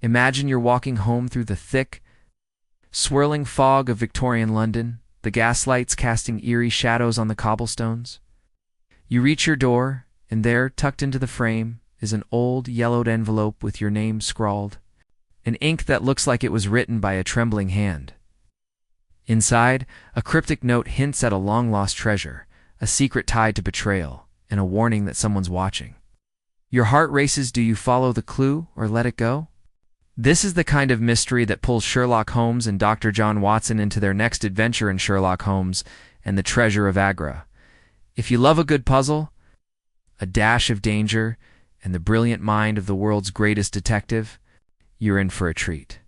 Imagine you're walking home through the thick, swirling fog of Victorian London, the gaslights casting eerie shadows on the cobblestones. You reach your door, and there, tucked into the frame, is an old, yellowed envelope with your name scrawled, in ink that looks like it was written by a trembling hand. Inside, a cryptic note hints at a long-lost treasure, a secret tied to betrayal, and a warning that someone's watching. Your heart races. Do you follow the clue or let it go? This is the kind of mystery that pulls Sherlock Holmes and Dr. John Watson into their next adventure in Sherlock Holmes and the Treasure of Agra. If you love a good puzzle, a dash of danger, and the brilliant mind of the world's greatest detective, you're in for a treat.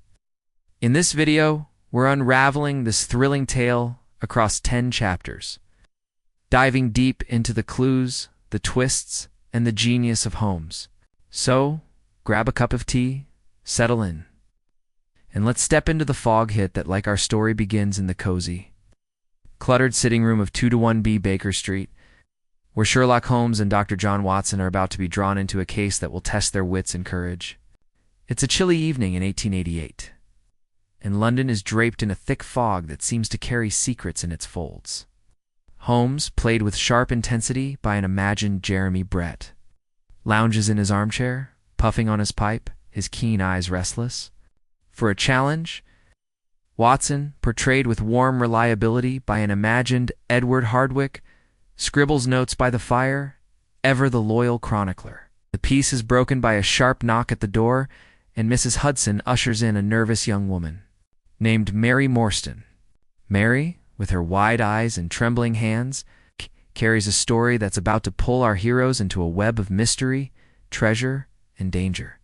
In this video, we're unraveling this thrilling tale across 10 chapters, diving deep into the clues, the twists, and the genius of Holmes. So, grab a cup of tea, settle in, and let's step into the fog hit that, like our story, begins in the cozy, cluttered sitting room of 2-1B Baker Street, where Sherlock Holmes and Dr. John Watson are about to be drawn into a case that will test their wits and courage. It's a chilly evening in 1888, and London is draped in a thick fog that seems to carry secrets in its folds. Holmes, played with sharp intensity by an imagined Jeremy Brett, lounges in his armchair, puffing on his pipe, his keen eyes restless. For a challenge, Watson, portrayed with warm reliability by an imagined Edward Hardwicke, scribbles notes by the fire, ever the loyal chronicler. The peace is broken by a sharp knock at the door, and Mrs. Hudson ushers in a nervous young woman named Mary Morstan. Mary, with her wide eyes and trembling hands, carries a story that's about to pull our heroes into a web of mystery, treasure, and danger.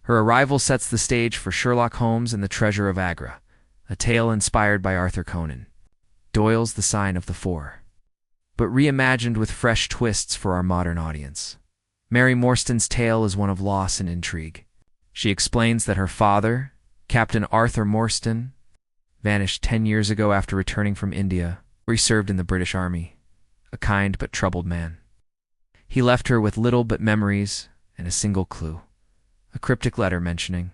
Her arrival sets the stage for Sherlock Holmes and the Treasure of Agra, a tale inspired by Arthur Conan Doyle's The Sign of the Four, but reimagined with fresh twists for our modern audience. Mary Morstan's tale is one of loss and intrigue. She explains that her father, Captain Arthur Morstan, vanished 10 years ago after returning from India, where he served in the British Army, a kind but troubled man. He left her with little but memories and a single clue, a cryptic letter mentioning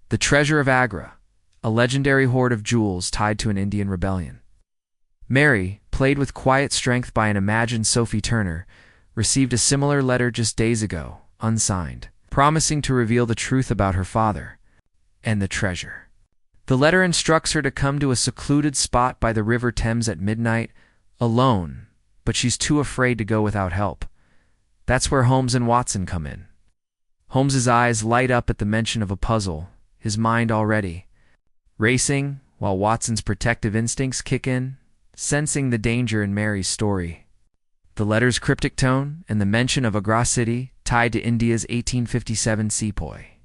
the Treasure of Agra, a legendary hoard of jewels tied to an Indian rebellion. Mary, played with quiet strength by an imagined Sophie Turner, received a similar letter just days ago, unsigned, promising to reveal the truth about her father and the treasure. The letter instructs her to come to a secluded spot by the River Thames at midnight, alone, but she's too afraid to go without help. That's where Holmes and Watson come in. Holmes's eyes light up at the mention of a puzzle, his mind already racing, while Watson's protective instincts kick in, sensing the danger in Mary's story. The letter's cryptic tone and the mention of Agra city tied to India's 1857 sepoy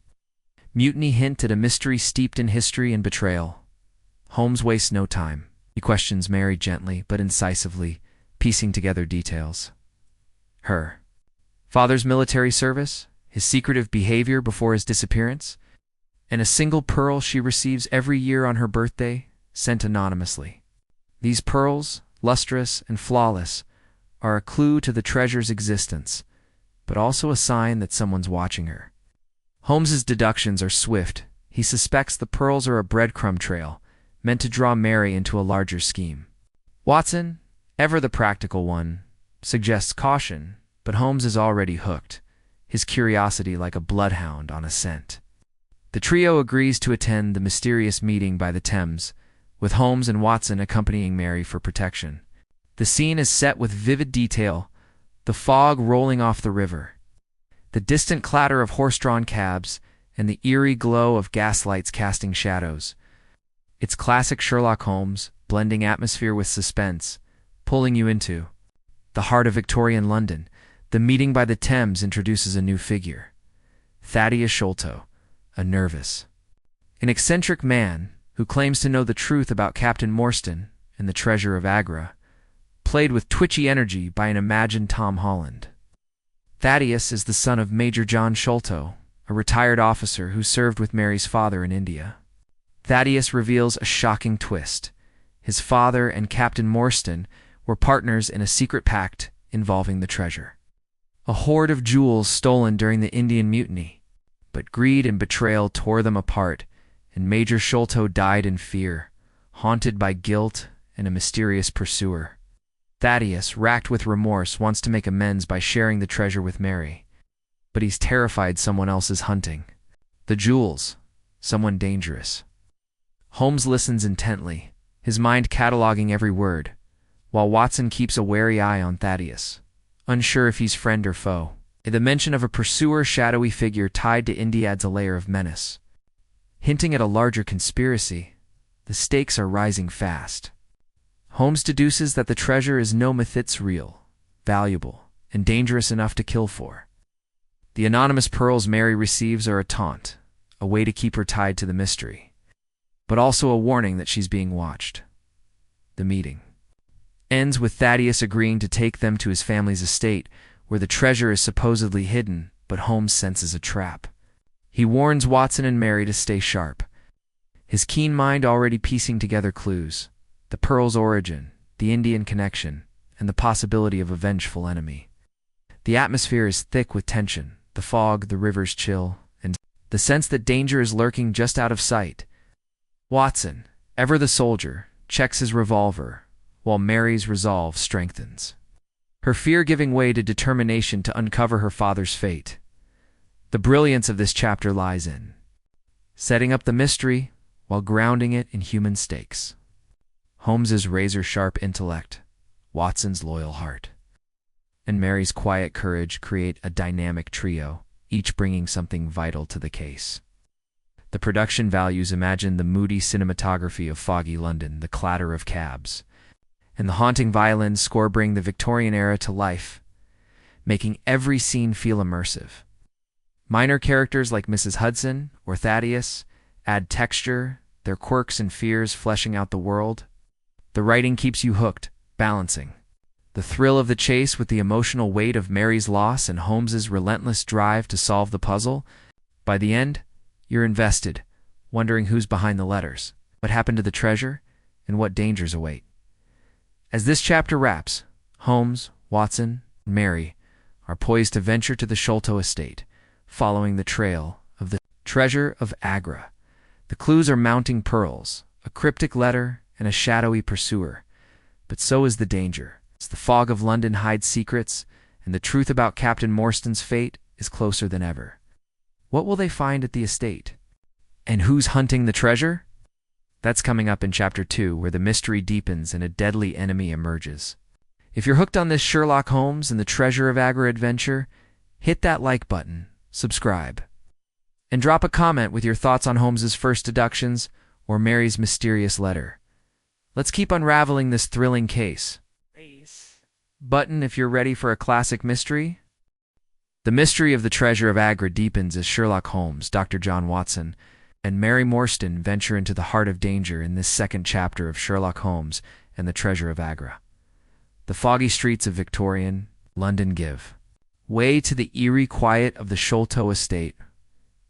mutiny hint at a mystery steeped in history and betrayal. Holmes wastes no time. He questions Mary gently but incisively, piecing together details. Her father's military service, his secretive behavior before his disappearance, and a single pearl she receives every year on her birthday, sent anonymously. These pearls, lustrous and flawless, are a clue to the treasure's existence, but also a sign that someone's watching her. Holmes's deductions are swift. He suspects the pearls are a breadcrumb trail, meant to draw Mary into a larger scheme. Watson, ever the practical one, suggests caution, but Holmes is already hooked, his curiosity like a bloodhound on a scent. The trio agrees to attend the mysterious meeting by the Thames, with Holmes and Watson accompanying Mary for protection. The scene is set with vivid detail, the fog rolling off the river, the distant clatter of horse-drawn cabs, and the eerie glow of gaslights casting shadows. It's classic Sherlock Holmes, blending atmosphere with suspense, pulling you into the heart of Victorian London. The meeting by the Thames introduces a new figure, Thaddeus Sholto, a nervous, an eccentric man who claims to know the truth about Captain Morstan and the Treasure of Agra, played with twitchy energy by an imagined Tom Holland. Thaddeus is the son of Major John Sholto, a retired officer who served with Mary's father in India. Thaddeus reveals a shocking twist. His father and Captain Morstan were partners in a secret pact involving the treasure, a hoard of jewels stolen during the Indian Mutiny. But greed and betrayal tore them apart, and Major Sholto died in fear, haunted by guilt and a mysterious pursuer. Thaddeus, racked with remorse, wants to make amends by sharing the treasure with Mary. But he's terrified someone else is hunting. The jewels, someone dangerous. Holmes listens intently, his mind cataloging every word, while Watson keeps a wary eye on Thaddeus, unsure if he's friend or foe. The mention of a pursuer, shadowy figure tied to Indy adds a layer of menace. Hinting at a larger conspiracy, the stakes are rising fast. Holmes deduces that the treasure is no myth, it's real, valuable, and dangerous enough to kill for. The anonymous pearls Mary receives are a taunt, a way to keep her tied to the mystery, but also a warning that she's being watched. The meeting ends with Thaddeus agreeing to take them to his family's estate, where the treasure is supposedly hidden, but Holmes senses a trap. He warns Watson and Mary to stay sharp, his keen mind already piecing together clues: the pearl's origin, the Indian connection, and the possibility of a vengeful enemy. The atmosphere is thick with tension, the fog, the river's chill, and the sense that danger is lurking just out of sight. Watson, ever the soldier, checks his revolver, while Mary's resolve strengthens, her fear giving way to determination to uncover her father's fate. The brilliance of this chapter lies in setting up the mystery while grounding it in human stakes. Holmes's razor-sharp intellect, Watson's loyal heart, and Mary's quiet courage create a dynamic trio, each bringing something vital to the case. The production values imagine the moody cinematography of foggy London, the clatter of cabs, and the haunting violin score bring the Victorian era to life, making every scene feel immersive. Minor characters like Mrs. Hudson or Thaddeus add texture, their quirks and fears fleshing out the world. The writing keeps you hooked, balancing the thrill of the chase with the emotional weight of Mary's loss and Holmes's relentless drive to solve the puzzle. By the end, you're invested, wondering who's behind the letters, what happened to the treasure, and what dangers await. As this chapter wraps, Holmes, Watson, and Mary are poised to venture to the Sholto estate, following the trail of the Treasure of Agra. The clues are mounting pearls, a cryptic letter, and a shadowy pursuer. But so is the danger. As the fog of London hides secrets, and the truth about Captain Morstan's fate is closer than ever. What will they find at the estate? And who's hunting the treasure? That's coming up in Chapter 2, where the mystery deepens and a deadly enemy emerges. If you're hooked on this Sherlock Holmes and the Treasure of Agra adventure, hit that like button, subscribe, and drop a comment with your thoughts on Holmes's first deductions or Mary's mysterious letter. Let's keep unraveling this thrilling case. Button if you're ready for a classic mystery. The mystery of the Treasure of Agra deepens as Sherlock Holmes, Dr. John Watson, and Mary Morstan venture into the heart of danger in this second chapter of Sherlock Holmes and the Treasure of Agra. The foggy streets of Victorian London give way to the eerie quiet of the Sholto estate,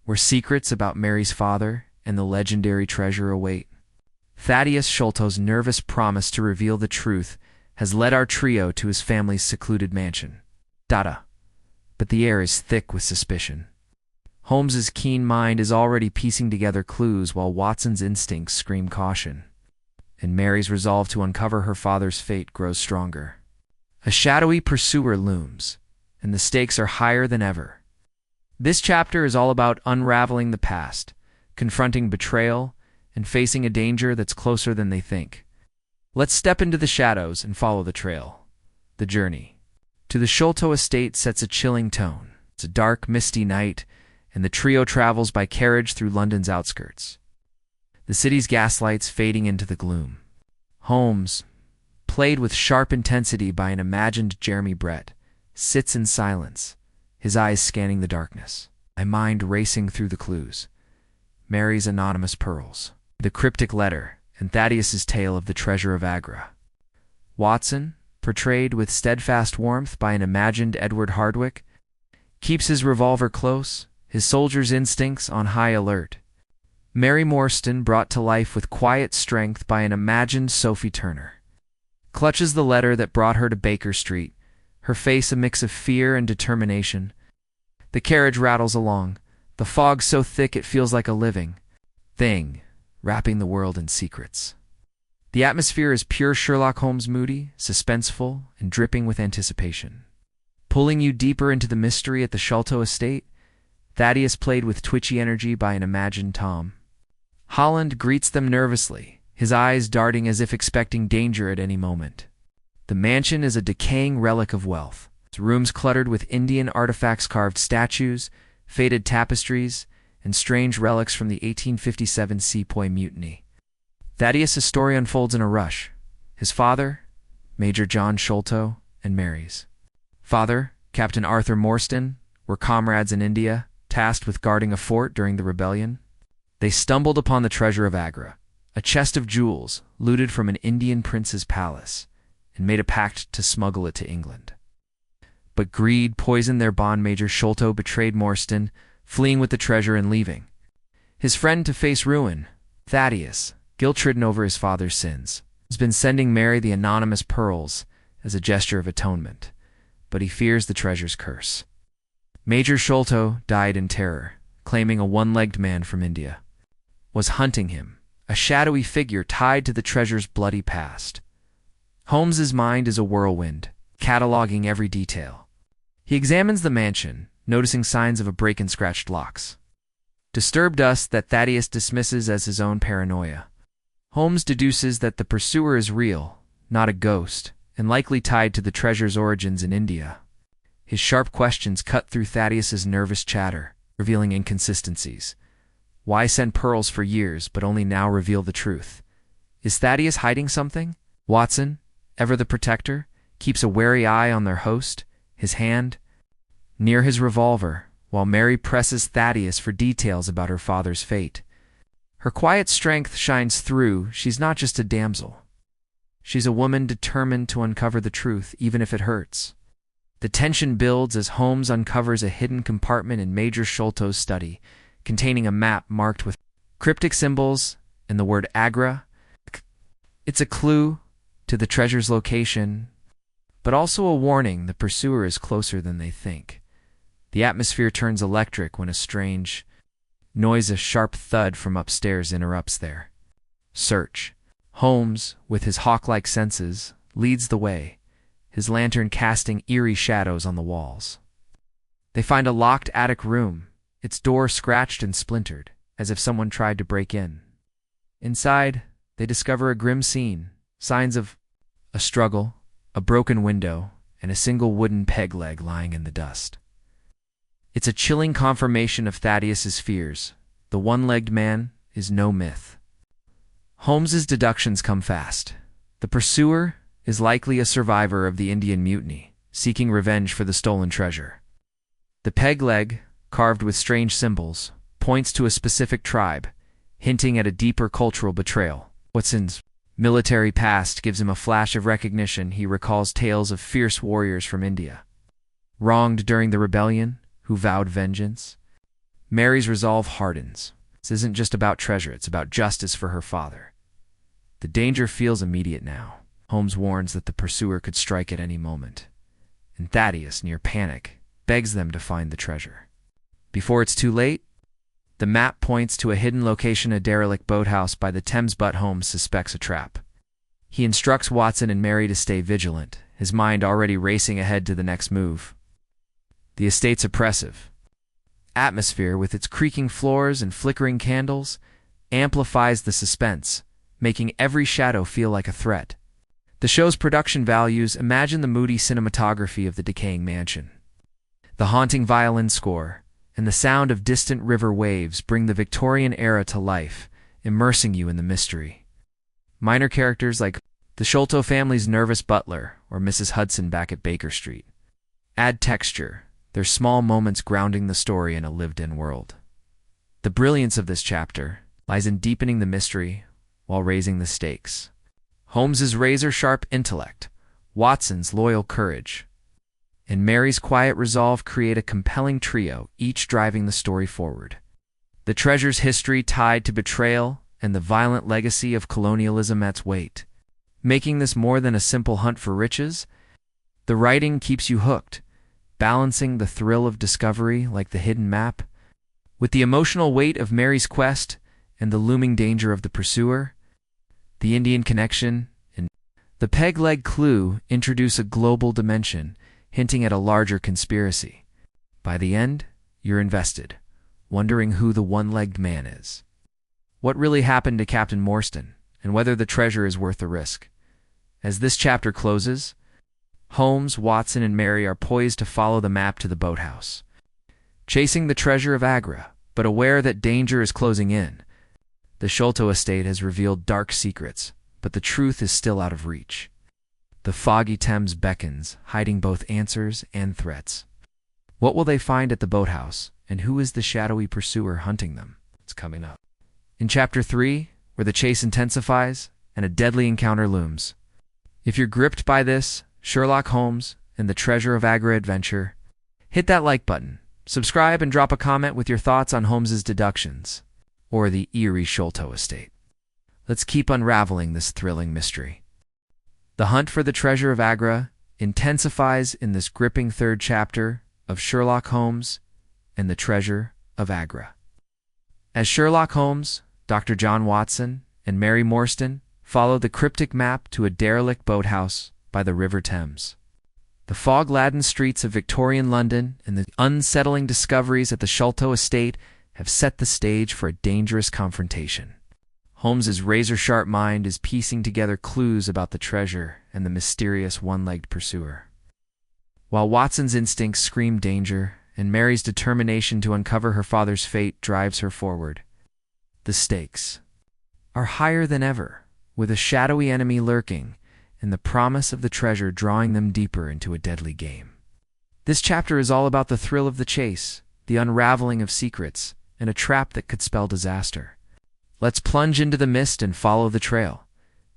where secrets about Mary's father and the legendary treasure await. Thaddeus Sholto's nervous promise to reveal the truth has led our trio to his family's secluded mansion. But the air is thick with suspicion. Holmes's keen mind is already piecing together clues while Watson's instincts scream caution, and Mary's resolve to uncover her father's fate grows stronger. A shadowy pursuer looms, and the stakes are higher than ever. This chapter is all about unraveling the past, confronting betrayal, and facing a danger that's closer than they think. Let's step into the shadows and follow the trail. The journey to the Sholto estate sets a chilling tone. It's a dark, misty night, and the trio travels by carriage through London's outskirts, the city's gaslights fading into the gloom. Holmes, played with sharp intensity by an imagined Jeremy Brett, sits in silence, his eyes scanning the darkness, my mind racing through the clues. Mary's anonymous pearls, the cryptic letter, and Thaddeus's tale of the Treasure of Agra. Watson, portrayed with steadfast warmth by an imagined Edward Hardwicke, keeps his revolver close, his soldier's instincts on high alert. Mary Morstan, brought to life with quiet strength by an imagined Sophie Turner, clutches the letter that brought her to Baker Street, her face a mix of fear and determination. The carriage rattles along, the fog so thick it feels like a living thing, wrapping the world in secrets. The atmosphere is pure Sherlock Holmes moody, suspenseful, and dripping with anticipation. Pulling you deeper into the mystery at the Sholto estate, Thaddeus played with twitchy energy by an imagined Tom. Holland greets them nervously, his eyes darting as if expecting danger at any moment. The mansion is a decaying relic of wealth, its rooms cluttered with Indian artifacts, carved statues, faded tapestries, and strange relics from the 1857 Sepoy Mutiny. Thaddeus' story unfolds in a rush. His father, Major John Sholto, and Mary's father, Captain Arthur Morstan, were comrades in India, tasked with guarding a fort during the rebellion. They stumbled upon the Treasure of Agra, a chest of jewels looted from an Indian prince's palace, and made a pact to smuggle it to England. But greed poisoned their bond. Major Sholto betrayed Morstan, fleeing with the treasure and leaving his friend to face ruin. Thaddeus, guilt-ridden over his father's sins, has been sending Mary the anonymous pearls as a gesture of atonement, but he fears the treasure's curse. Major Sholto died in terror, claiming a one-legged man from India was hunting him, a shadowy figure tied to the treasure's bloody past. Holmes's mind is a whirlwind, cataloging every detail. He examines the mansion, noticing signs of a break and scratched locks. Disturbed dust that Thaddeus dismisses as his own paranoia. Holmes deduces that the pursuer is real, not a ghost, and likely tied to the treasure's origins in India. His sharp questions cut through Thaddeus's nervous chatter, revealing inconsistencies. Why send pearls for years but only now reveal the truth? Is Thaddeus hiding something? Watson, ever the protector, keeps a wary eye on their host, his hand near his revolver, while Mary presses Thaddeus for details about her father's fate. Her quiet strength shines through. She's not just a damsel. She's a woman determined to uncover the truth, even if it hurts. The tension builds as Holmes uncovers a hidden compartment in Major Sholto's study, containing a map marked with cryptic symbols and the word Agra. It's a clue to the treasure's location, but also a warning the pursuer is closer than they think. The atmosphere turns electric when a strange noise, a sharp thud from upstairs, interrupts their search. Holmes, with his hawk-like senses, leads the way, his lantern casting eerie shadows on the walls. They find a locked attic room, its door scratched and splintered, as if someone tried to break in. Inside, they discover a grim scene, signs of a struggle, a broken window, and a single wooden peg leg lying in the dust. It's a chilling confirmation of Thaddeus's fears. The one-legged man is no myth. Holmes's deductions come fast. The pursuer is likely a survivor of the Indian Mutiny, seeking revenge for the stolen treasure. The peg leg, carved with strange symbols, points to a specific tribe, hinting at a deeper cultural betrayal. Watson's military past gives him a flash of recognition. He recalls tales of fierce warriors from India, wronged during the rebellion, who vowed vengeance. Mary's resolve hardens. This isn't just about treasure, it's about justice for her father. The danger feels immediate now. Holmes warns that the pursuer could strike at any moment, and Thaddeus, near panic, begs them to find the treasure. Before it's too late, the map points to a hidden location, a derelict boathouse by the Thames, but Holmes suspects a trap. He instructs Watson and Mary to stay vigilant, his mind already racing ahead to the next move. The estate's oppressive atmosphere, with its creaking floors and flickering candles, amplifies the suspense, making every shadow feel like a threat. The show's production values: imagine the moody cinematography of the decaying mansion. The haunting violin score and the sound of distant river waves bring the Victorian era to life, immersing you in the mystery. Minor characters like the Sholto family's nervous butler or Mrs. Hudson back at Baker Street add texture, their small moments grounding the story in a lived-in world. The brilliance of this chapter lies in deepening the mystery while raising the stakes. Holmes's razor-sharp intellect, Watson's loyal courage, and Mary's quiet resolve create a compelling trio, each driving the story forward. The treasure's history tied to betrayal and the violent legacy of colonialism adds weight, making this more than a simple hunt for riches. The writing keeps you hooked, balancing the thrill of discovery like the hidden map With the emotional weight of Mary's quest and the looming danger of the pursuer, the Indian connection, and the peg-leg clue introduce a global dimension, hinting at a larger conspiracy. By the end, you're invested, wondering who the one-legged man is, what really happened to Captain Morstan, and whether the treasure is worth the risk. As this chapter closes, Holmes, Watson, and Mary are poised to follow the map to the boathouse, chasing the treasure of Agra, but aware that danger is closing in. The Sholto estate has revealed dark secrets, but the truth is still out of reach. The foggy Thames beckons, hiding both answers and threats. What will they find at the boathouse, and who is the shadowy pursuer hunting them? It's coming up. In Chapter 3, where the chase intensifies and a deadly encounter looms. If you're gripped by this Sherlock Holmes and the Treasure of Agra adventure, hit that like button, subscribe, and drop a comment with your thoughts on Holmes's deductions, or the eerie Sholto estate. Let's keep unraveling this thrilling mystery. The hunt for the Treasure of Agra intensifies in this gripping third chapter of Sherlock Holmes and the Treasure of Agra. As Sherlock Holmes, Dr. John Watson, and Mary Morstan follow the cryptic map to a derelict boathouse by the River Thames. The fog-laden streets of Victorian London and the unsettling discoveries at the Sholto estate have set the stage for a dangerous confrontation. Holmes's razor-sharp mind is piecing together clues about the treasure and the mysterious one-legged pursuer, while Watson's instincts scream danger and Mary's determination to uncover her father's fate drives her forward. The stakes are higher than ever, with a shadowy enemy lurking and the promise of the treasure drawing them deeper into a deadly game. This chapter is all about the thrill of the chase, the unraveling of secrets, and a trap that could spell disaster. Let's plunge into the mist and follow the trail.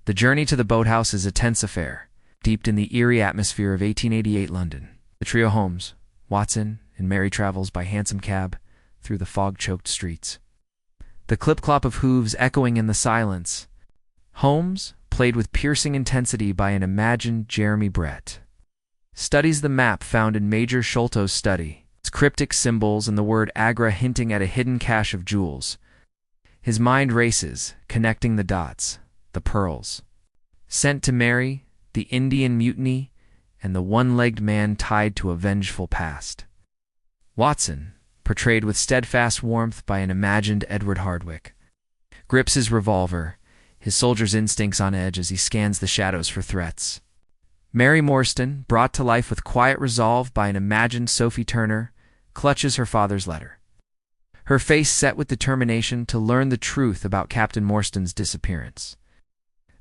The journey to the boathouse is a tense affair, steeped in the eerie atmosphere of 1888 London. The trio Holmes, Watson, and Mary travels by hansom cab through the fog-choked streets, the clip-clop of hooves echoing in the silence. Holmes, played with piercing intensity by an imagined Jeremy Brett, studies the map found in Major Sholto's study, its cryptic symbols and the word Agra hinting at a hidden cache of jewels. His mind races, connecting the dots, the pearls sent to Mary, the Indian Mutiny, and the one-legged man tied to a vengeful past. Watson, portrayed with steadfast warmth by an imagined Edward Hardwicke, grips his revolver, his soldier's instincts on edge as he scans the shadows for threats. Mary Morstan, brought to life with quiet resolve by an imagined Sophie Turner, clutches her father's letter, her face set with determination to learn the truth about Captain Morstan's disappearance.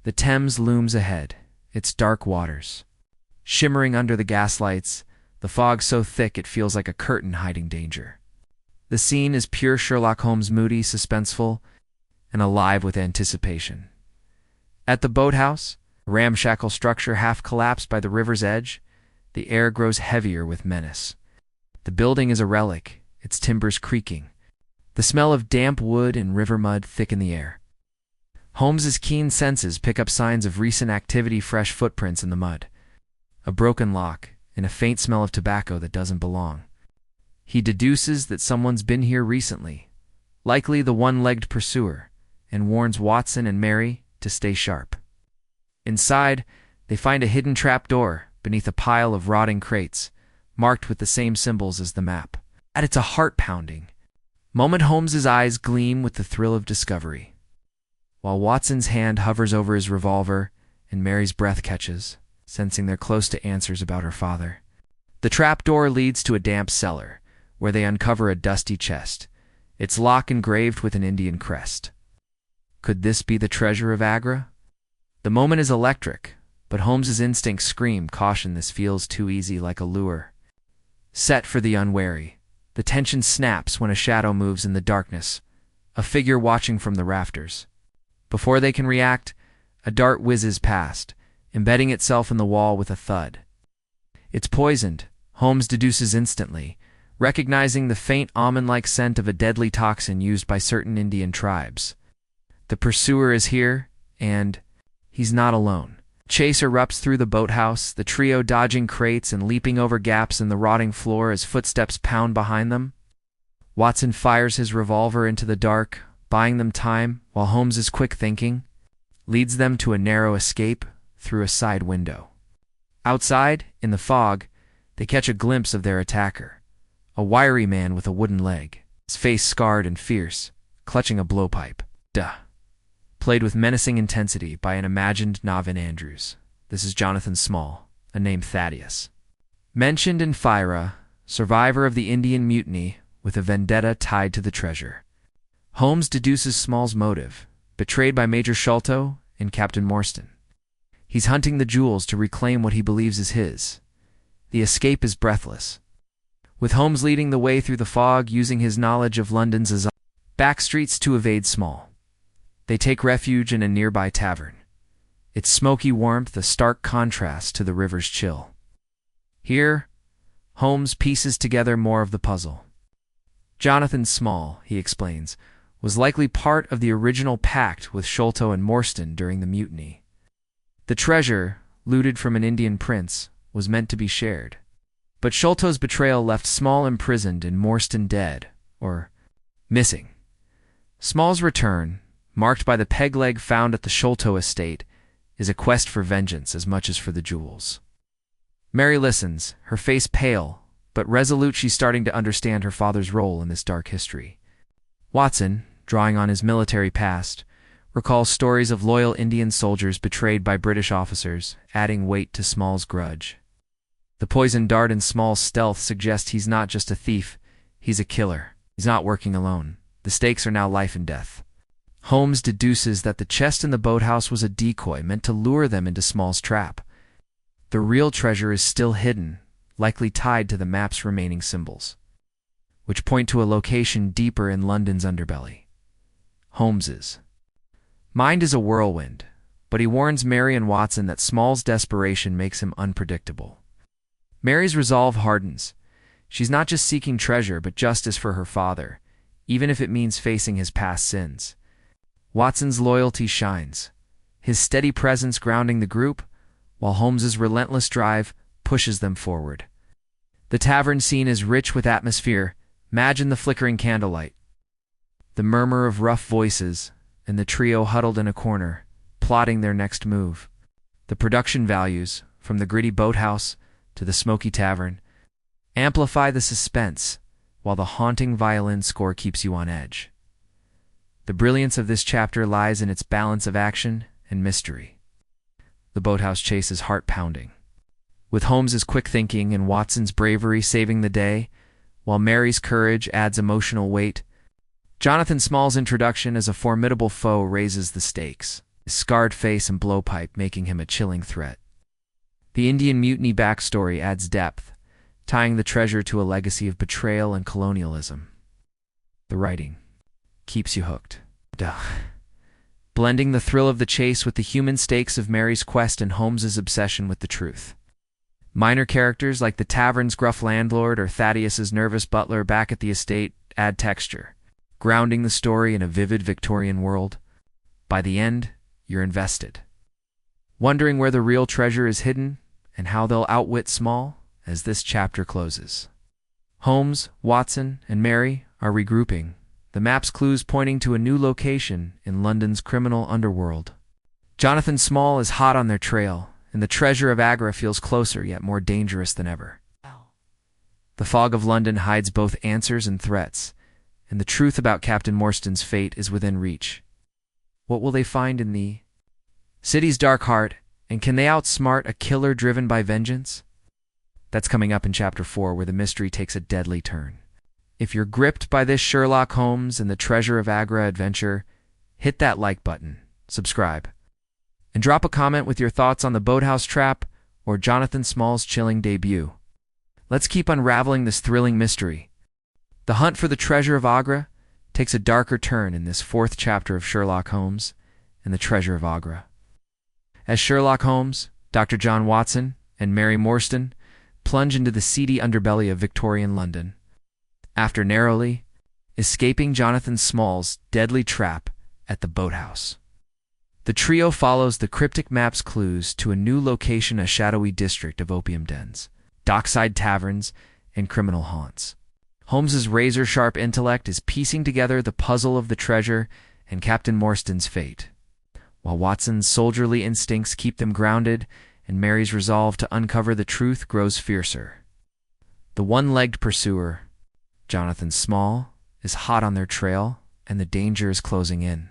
The Thames looms ahead, its dark waters shimmering under the gaslights, the fog so thick it feels like a curtain hiding danger. The scene is pure Sherlock Holmes, moody, suspenseful, and alive with anticipation. At the boathouse, a ramshackle structure half collapsed by the river's edge, the air grows heavier with menace. The building is a relic, its timbers creaking. The smell of damp wood and river mud thicken the air. Holmes's keen senses pick up signs of recent activity, fresh footprints in the mud, a broken lock, and a faint smell of tobacco that doesn't belong. He deduces that someone's been here recently, likely the one-legged pursuer, and warns Watson and Mary to stay sharp. Inside, they find a hidden trapdoor beneath a pile of rotting crates, marked with the same symbols as the map. And it's a heart-pounding moment. Holmes's eyes gleam with the thrill of discovery, while Watson's hand hovers over his revolver and Mary's breath catches, sensing they're close to answers about her father. The trapdoor leads to a damp cellar, where they uncover a dusty chest, its lock engraved with an Indian crest. Could this be the Treasure of Agra? The moment is electric, but Holmes's instincts scream caution. This feels too easy, like a lure set for the unwary. The tension snaps when a shadow moves in the darkness, a figure watching from the rafters. Before they can react, a dart whizzes past, embedding itself in the wall with a thud. It's poisoned, Holmes deduces instantly, recognizing the faint almond-like scent of a deadly toxin used by certain Indian tribes. The pursuer is here, and he's not alone. Chase erupts through the boathouse, the trio dodging crates and leaping over gaps in the rotting floor as footsteps pound behind them. Watson fires his revolver into the dark, buying them time, while Holmes's quick thinking leads them to a narrow escape through a side window. Outside, in the fog, they catch a glimpse of their attacker, a wiry man with a wooden leg, his face scarred and fierce, clutching a blowpipe. Played with menacing intensity by an imagined Navin Andrews. This is Jonathan Small, a name Thaddeus. Mentioned in Fira, survivor of the Indian Mutiny with a vendetta tied to the treasure. Holmes deduces Small's motive, betrayed by Major Sholto and Captain Morstan. He's hunting the jewels to reclaim what he believes is his. The escape is breathless, with Holmes leading the way through the fog, using his knowledge of London's back streets to evade Small. They take refuge in a nearby tavern, its smoky warmth a stark contrast to the river's chill. Here, Holmes pieces together more of the puzzle. Jonathan Small, he explains, was likely part of the original pact with Sholto and Morstan during the mutiny. The treasure, looted from an Indian prince, was meant to be shared. But Sholto's betrayal left Small imprisoned and Morstan dead, or missing. Small's return, marked by the peg leg found at the Sholto estate, is a quest for vengeance as much as for the jewels. Mary listens, her face pale, but resolute. She's starting to understand her father's role in this dark history. Watson, drawing on his military past, recalls stories of loyal Indian soldiers betrayed by British officers, adding weight to Small's grudge. The poisoned dart in Small's stealth suggests he's not just a thief, he's a killer. He's not working alone. The stakes are now life and death. Holmes deduces that the chest in the boathouse was a decoy meant to lure them into Small's trap. The real treasure is still hidden, likely tied to the map's remaining symbols, which point to a location deeper in London's underbelly. Holmes's mind is a whirlwind, but he warns Mary and Watson that Small's desperation makes him unpredictable. Mary's resolve hardens. She's not just seeking treasure, but justice for her father, even if it means facing his past sins. Watson's loyalty shines, his steady presence grounding the group, while Holmes's relentless drive pushes them forward. The tavern scene is rich with atmosphere. Imagine the flickering candlelight, the murmur of rough voices, and the trio huddled in a corner, plotting their next move. The production values, from the gritty boathouse to the smoky tavern, amplify the suspense, while the haunting violin score keeps you on edge. The brilliance of this chapter lies in its balance of action and mystery. The boathouse chase is heart-pounding, with Holmes's quick thinking and Watson's bravery saving the day, while Mary's courage adds emotional weight. Jonathan Small's introduction as a formidable foe raises the stakes, his scarred face and blowpipe making him a chilling threat. The Indian Mutiny backstory adds depth, tying the treasure to a legacy of betrayal and colonialism. The writing keeps you hooked, blending the thrill of the chase with the human stakes of Mary's quest and Holmes's obsession with the truth. Minor characters like the tavern's gruff landlord or Thaddeus's nervous butler back at the estate add texture, grounding the story in a vivid Victorian world. By the end, you're invested, wondering where the real treasure is hidden and how they'll outwit Small as this chapter closes. Holmes, Watson, and Mary are regrouping, the map's clues pointing to a new location in London's criminal underworld. Jonathan Small is hot on their trail, and the Treasure of Agra feels closer yet more dangerous than ever. The fog of London hides both answers and threats, and the truth about Captain Morstan's fate is within reach. What will they find in the city's dark heart, and can they outsmart a killer driven by vengeance? That's coming up in Chapter 4, where the mystery takes a deadly turn. If you're gripped by this Sherlock Holmes and the Treasure of Agra adventure, hit that like button, subscribe, and drop a comment with your thoughts on the boathouse trap or Jonathan Small's chilling debut. Let's keep unraveling this thrilling mystery. The hunt for the Treasure of Agra takes a darker turn in this fourth chapter of Sherlock Holmes and the Treasure of Agra. As Sherlock Holmes, Dr. John Watson, and Mary Morstan plunge into the seedy underbelly of Victorian London, after narrowly escaping Jonathan Small's deadly trap at the boathouse. The trio follows the cryptic map's clues to a new location, a shadowy district of opium dens, dockside taverns, and criminal haunts. Holmes's razor-sharp intellect is piecing together the puzzle of the treasure and Captain Morstan's fate, while Watson's soldierly instincts keep them grounded and Mary's resolve to uncover the truth grows fiercer. The one-legged pursuer, Jonathan Small, is hot on their trail, and the danger is closing in.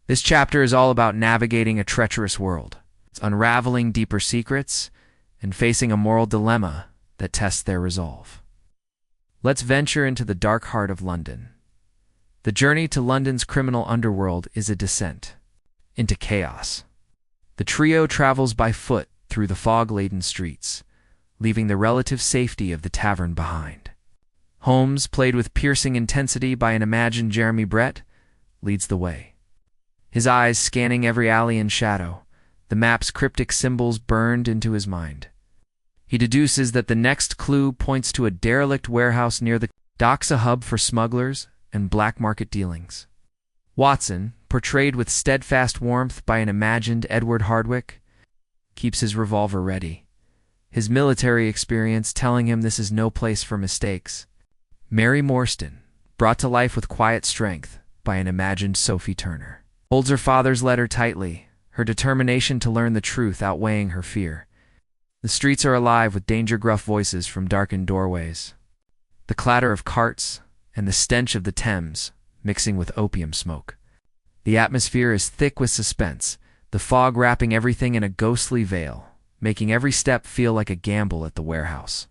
This chapter is all about navigating a treacherous world. It's unraveling deeper secrets and facing a moral dilemma that tests their resolve. Let's venture into the dark heart of London. The journey to London's criminal underworld is a descent into chaos. The trio travels by foot through the fog-laden streets, leaving the relative safety of the tavern behind. Holmes, played with piercing intensity by an imagined Jeremy Brett, leads the way. His eyes scanning every alley and shadow, the map's cryptic symbols burned into his mind. He deduces that the next clue points to a derelict warehouse near the docks, a hub for smugglers and black market dealings. Watson, portrayed with steadfast warmth by an imagined Edward Hardwicke, keeps his revolver ready, his military experience telling him this is no place for mistakes. Mary Morstan, brought to life with quiet strength by an imagined Sophie Turner, holds her father's letter tightly, her determination to learn the truth outweighing her fear. The streets are alive with danger-gruff voices from darkened doorways, the clatter of carts and the stench of the Thames mixing with opium smoke. The atmosphere is thick with suspense, the fog wrapping everything in a ghostly veil, making every step feel like a gamble at the warehouse.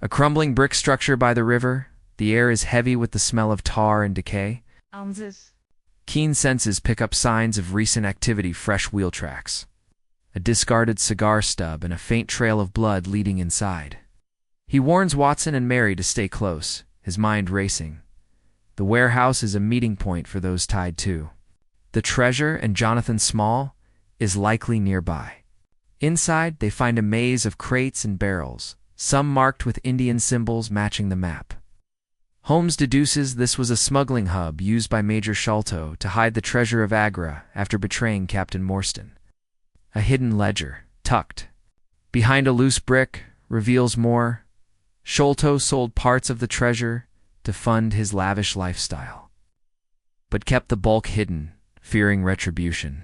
A crumbling brick structure by the river, the air is heavy with the smell of tar and decay. Keen senses pick up signs of recent activity: fresh wheel tracks, a discarded cigar stub, and a faint trail of blood leading inside. He warns Watson and Mary to stay close, his mind racing. The warehouse is a meeting point for those tied to the treasure, and Jonathan Small is likely nearby. Inside, they find a maze of crates and barrels, some marked with Indian symbols matching the map. Holmes deduces this was a smuggling hub used by Major Sholto to hide the Treasure of Agra after betraying Captain Morstan. A hidden ledger, tucked behind a loose brick, reveals more. Sholto sold parts of the treasure to fund his lavish lifestyle, but kept the bulk hidden, fearing retribution.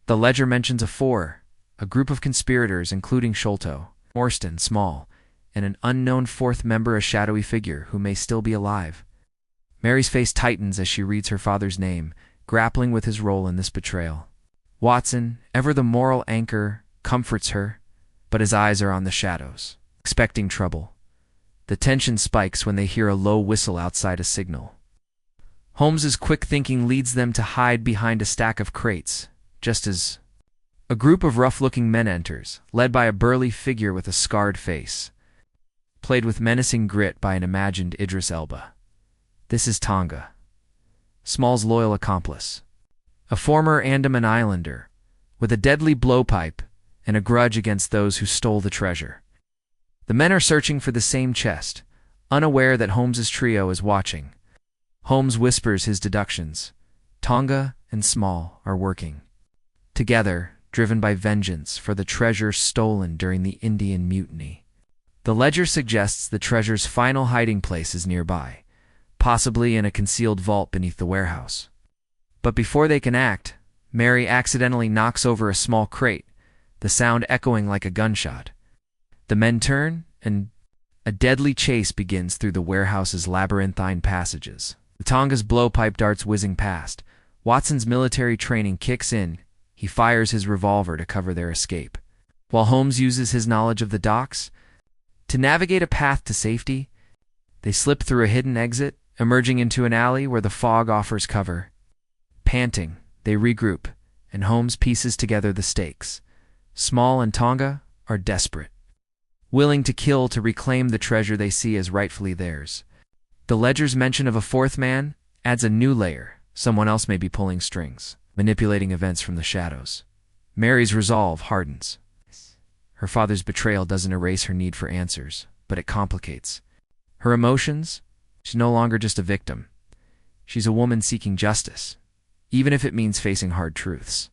The ledger mentions a group of conspirators including Sholto, Morstan, Small, and an unknown fourth member, a shadowy figure who may still be alive. Mary's face tightens as she reads her father's name, grappling with his role in this betrayal. Watson, ever the moral anchor, comforts her, but his eyes are on the shadows, expecting trouble. The tension spikes when they hear a low whistle outside, a signal. Holmes's quick thinking leads them to hide behind a stack of crates, just as a group of rough-looking men enters, led by a burly figure with a scarred face, played with menacing grit by an imagined Idris Elba. This is Tonga, Small's loyal accomplice, a former Andaman Islander, with a deadly blowpipe and a grudge against those who stole the treasure. The men are searching for the same chest, unaware that Holmes's trio is watching. Holmes whispers his deductions. Tonga and Small are working together, driven by vengeance for the treasure stolen during the Indian Mutiny. The ledger suggests the treasure's final hiding place is nearby, possibly in a concealed vault beneath the warehouse. But before they can act, Mary accidentally knocks over a small crate, the sound echoing like a gunshot. The men turn, and a deadly chase begins through the warehouse's labyrinthine passages. The Tonga's blowpipe darts whizzing past. Watson's military training kicks in. He fires his revolver to cover their escape, while Holmes uses his knowledge of the docks to navigate a path to safety. They slip through a hidden exit, emerging into an alley where the fog offers cover. Panting, they regroup, and Holmes pieces together the stakes. Small and Tonga are desperate, willing to kill to reclaim the treasure they see as rightfully theirs. The ledger's mention of a fourth man adds a new layer. Someone else may be pulling strings, manipulating events from the shadows. Mary's resolve hardens. Her father's betrayal doesn't erase her need for answers, but it complicates her emotions. She's no longer just a victim. She's a woman seeking justice, even if it means facing hard truths.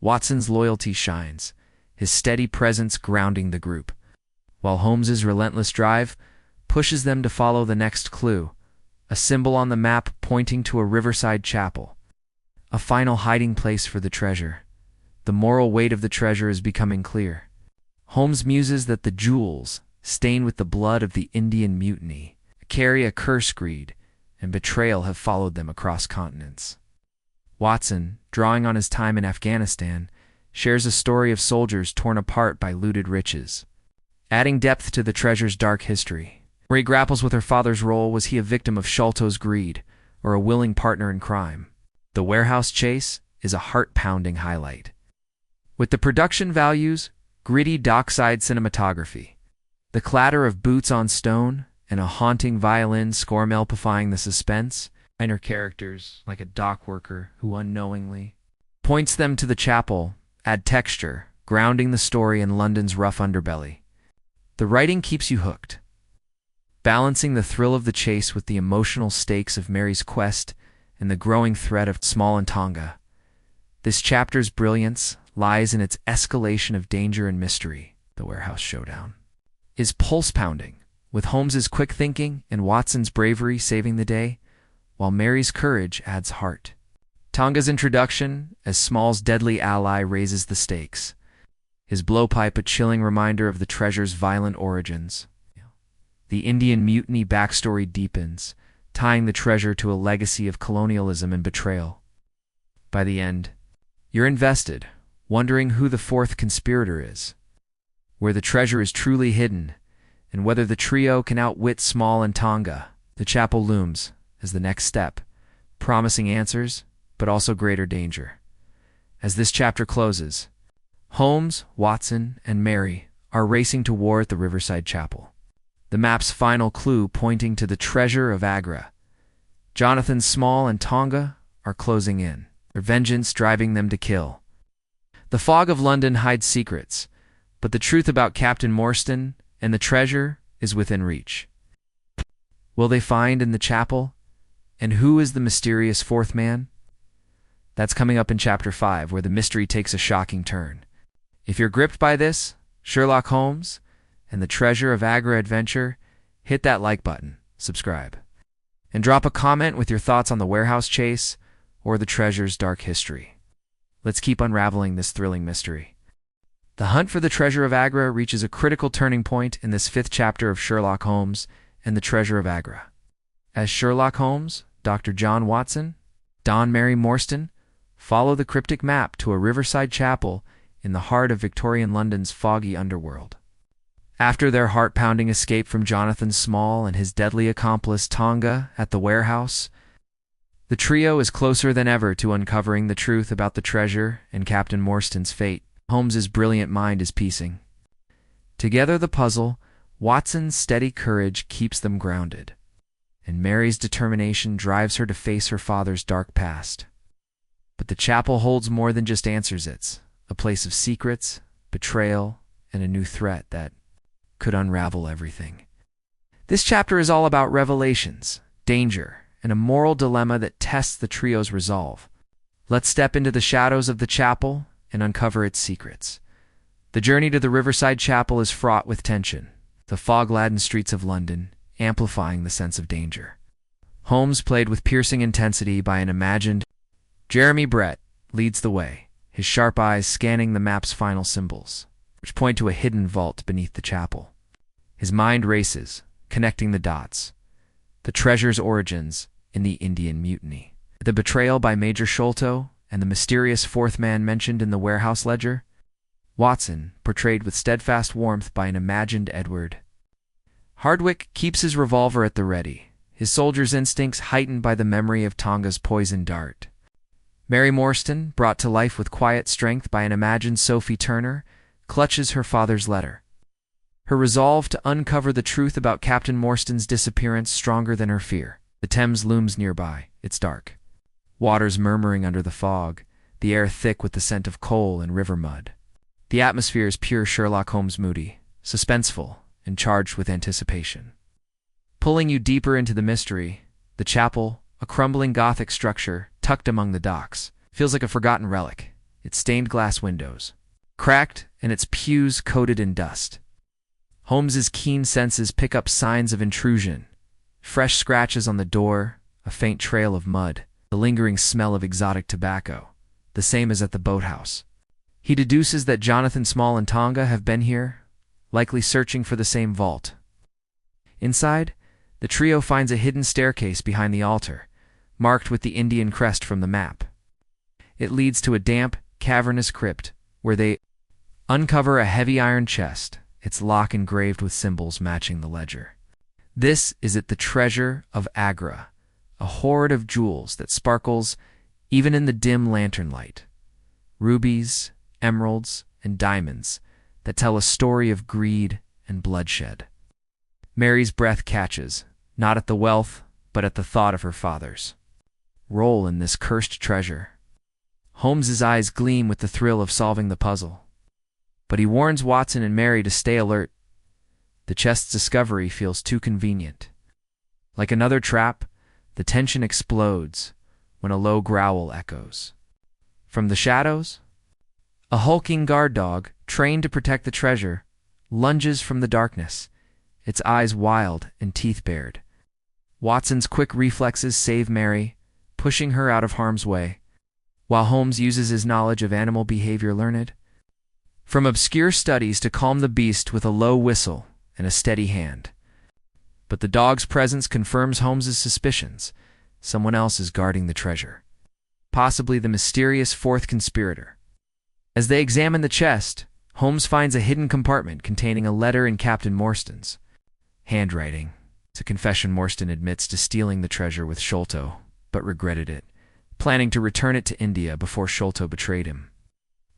Watson's loyalty shines, his steady presence grounding the group, while Holmes's relentless drive pushes them to follow the next clue, a symbol on the map pointing to a riverside chapel, a final hiding place for the treasure. The moral weight of the treasure is becoming clear. Holmes muses that the jewels, stained with the blood of the Indian Mutiny, carry a curse, greed, and betrayal have followed them across continents. Watson, drawing on his time in Afghanistan, shares a story of soldiers torn apart by looted riches, adding depth to the treasure's dark history. Where he grapples with her father's role, was he a victim of Sholto's greed, or a willing partner in crime? The warehouse chase is a heart-pounding highlight. With the production values, gritty dockside cinematography, the clatter of boots on stone, and a haunting violin score amplifying the suspense, minor characters, like a dock worker who unknowingly points them to the chapel, add texture, grounding the story in London's rough underbelly. The writing keeps you hooked, balancing the thrill of the chase with the emotional stakes of Mary's quest and the growing threat of Small and Tonga. This chapter's brilliance lies in its escalation of danger and mystery. The warehouse showdown is pulse-pounding, with Holmes's quick thinking and Watson's bravery saving the day, while Mary's courage adds heart. Tonga's introduction as Small's deadly ally raises the stakes, his blowpipe a chilling reminder of the treasure's violent origins. The Indian Mutiny backstory deepens, tying the treasure to a legacy of colonialism and betrayal. By the end, you're invested, wondering who the fourth conspirator is, where the treasure is truly hidden, and whether the trio can outwit Small and Tonga. The chapel looms as the next step, promising answers, but also greater danger. As this chapter closes, Holmes, Watson, and Mary are racing to war at the riverside chapel, the map's final clue pointing to the Treasure of Agra. Jonathan, Small, and Tonga are closing in, their vengeance driving them to kill. The fog of London hides secrets, but the truth about Captain Morstan and the treasure is within reach. Will they find in the chapel? And who is the mysterious fourth man? That's coming up in Chapter 5, where the mystery takes a shocking turn. If you're gripped by this, Sherlock Holmes, and the Treasure of Agra adventure, hit that like button, subscribe, and drop a comment with your thoughts on the warehouse chase or the treasure's dark history. Let's keep unraveling this thrilling mystery. The hunt for the Treasure of Agra reaches a critical turning point in this 5th chapter of Sherlock Holmes and the Treasure of Agra. As Sherlock Holmes, Dr. John Watson, Mary Morstan follow the cryptic map to a riverside chapel in the heart of Victorian London's foggy underworld. After their heart-pounding escape from Jonathan Small and his deadly accomplice Tonga at the warehouse, the trio is closer than ever to uncovering the truth about the treasure and Captain Morstan's fate. Holmes's brilliant mind is piecing together the puzzle. Watson's steady courage keeps them grounded, and Mary's determination drives her to face her father's dark past. But the chapel holds more than just answers. It's a place of secrets, betrayal, and a new threat that could unravel everything. This chapter is all about revelations, danger, and a moral dilemma that tests the trio's resolve. Let's step into the shadows of the chapel and uncover its secrets. The journey to the riverside chapel is fraught with tension, the fog-laden streets of London amplifying the sense of danger. Holmes, played with piercing intensity by an imagined Jeremy Brett, leads the way, his sharp eyes scanning the map's final symbols, which point to a hidden vault beneath the chapel. His mind races, connecting the dots. The treasure's origins in the Indian Mutiny, the betrayal by Major Sholto, and the mysterious fourth man mentioned in the warehouse ledger. Watson, portrayed with steadfast warmth by an imagined Edward Hardwick, keeps his revolver at the ready, his soldier's instincts heightened by the memory of Tonga's poisoned dart. Mary Morstan, brought to life with quiet strength by an imagined Sophie Turner, clutches her father's letter, her resolve to uncover the truth about Captain Morstan's disappearance stronger than her fear. The Thames looms nearby, its dark waters murmuring under the fog, the air thick with the scent of coal and river mud. The atmosphere is pure Sherlock Holmes moody, suspenseful, and charged with anticipation. Pulling you deeper into the mystery, the chapel, a crumbling Gothic structure tucked among the docks, feels like a forgotten relic, its stained glass windows cracked and its pews coated in dust. Holmes's keen senses pick up signs of intrusion. Fresh scratches on the door, a faint trail of mud, the lingering smell of exotic tobacco, the same as at the boathouse. He deduces that Jonathan Small and Tonga have been here, likely searching for the same vault. Inside, the trio finds a hidden staircase behind the altar, marked with the Indian crest from the map. It leads to a damp, cavernous crypt, where they uncover a heavy iron chest, its lock engraved with symbols matching the ledger. This is the Treasure of Agra, a hoard of jewels that sparkles even in the dim lantern light. Rubies, emeralds, and diamonds that tell a story of greed and bloodshed. Mary's breath catches, not at the wealth, but at the thought of her father's role in this cursed treasure. Holmes's eyes gleam with the thrill of solving the puzzle. But he warns Watson and Mary to stay alert. The chest's discovery feels too convenient. Like another trap, the tension explodes when a low growl echoes. From the shadows, a hulking guard dog, trained to protect the treasure, lunges from the darkness, its eyes wild and teeth bared. Watson's quick reflexes save Mary, pushing her out of harm's way, while Holmes uses his knowledge of animal behavior learned from obscure studies to calm the beast with a low whistle and a steady hand. But the dog's presence confirms Holmes's suspicions. Someone else is guarding the treasure, possibly the mysterious fourth conspirator. As they examine the chest, Holmes finds a hidden compartment containing a letter in Captain Morstan's handwriting. It's a confession Morstan admits to stealing the treasure with Sholto, but regretted it, planning to return it to India before Sholto betrayed him.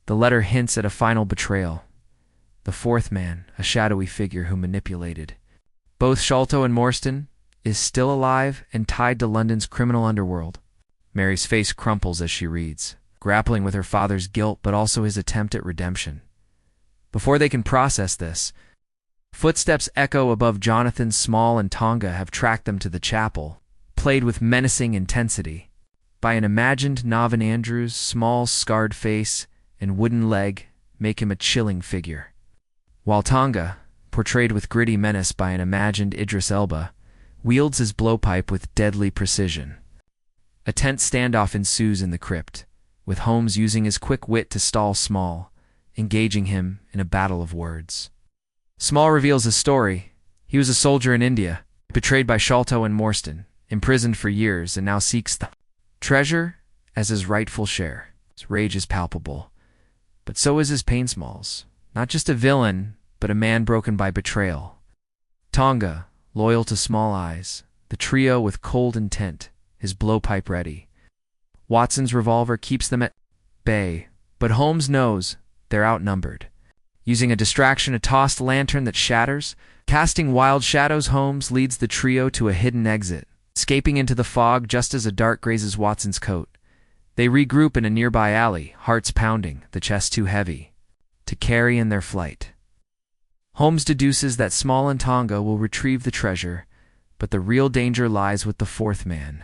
The letter hints at a final betrayal. The fourth man, a shadowy figure who manipulated both Sholto and Morstan, is still alive and tied to London's criminal underworld. Mary's face crumples as she reads, grappling with her father's guilt but also his attempt at redemption. Before they can process this, footsteps echo above. Jonathan Small and Tonga have tracked them to the chapel, played with menacing intensity. By an imagined Navan Andrews, Small's scarred face and wooden leg make him a chilling figure, while Tonga, portrayed with gritty menace by an imagined Idris Elba, wields his blowpipe with deadly precision. A tense standoff ensues in the crypt, with Holmes using his quick wit to stall Small, engaging him in a battle of words. Small reveals his story. He was a soldier in India, betrayed by Sholto and Morstan, imprisoned for years, and now seeks the treasure as his rightful share. His rage is palpable, but so is his pain. Small's not just a villain, but a man broken by betrayal. Tonga, loyal to Small eyes, the trio with cold intent, his blowpipe ready. Watson's revolver keeps them at bay, but Holmes knows they're outnumbered. Using a distraction, a tossed lantern that shatters, casting wild shadows, Holmes leads the trio to a hidden exit, escaping into the fog just as a dart grazes Watson's coat. They regroup in a nearby alley, hearts pounding, the chest too heavy to carry in their flight. Holmes deduces that Small and Tonga will retrieve the treasure, but the real danger lies with the fourth man,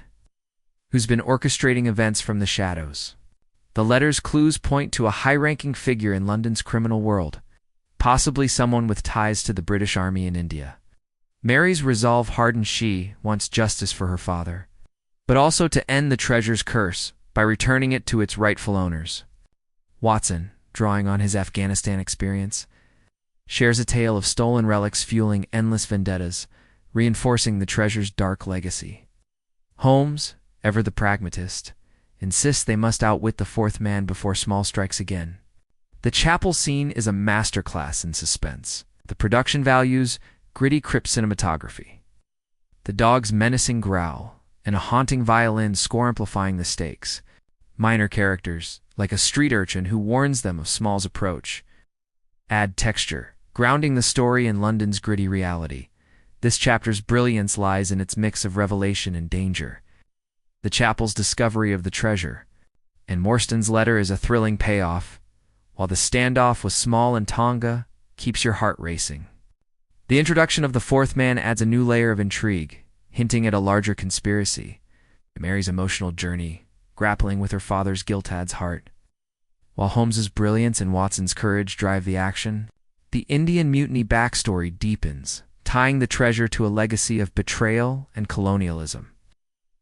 who's been orchestrating events from the shadows. The letter's clues point to a high-ranking figure in London's criminal world, possibly someone with ties to the British Army in India. Mary's resolve hardens. She wants justice for her father, but also to end the treasure's curse by returning it to its rightful owners. Watson, drawing on his Afghanistan experience, shares a tale of stolen relics fueling endless vendettas, reinforcing the treasure's dark legacy. Holmes, ever the pragmatist, insists they must outwit the fourth man before Small strikes again. The chapel scene is a masterclass in suspense. The production values gritty crypt cinematography, the dog's menacing growl, and a haunting violin score amplifying the stakes. Minor characters, like a street urchin who warns them of Small's approach, add texture, grounding the story in London's gritty reality. This chapter's brilliance lies in its mix of revelation and danger. The chapel's discovery of the treasure, and Morstan's letter is a thrilling payoff, while the standoff with Small and Tonga keeps your heart racing. The introduction of the fourth man adds a new layer of intrigue, hinting at a larger conspiracy. Mary's emotional journey, grappling with her father's guilt, adds heart, while Holmes's brilliance and Watson's courage drive the action. The Indian Mutiny backstory deepens, tying the treasure to a legacy of betrayal and colonialism.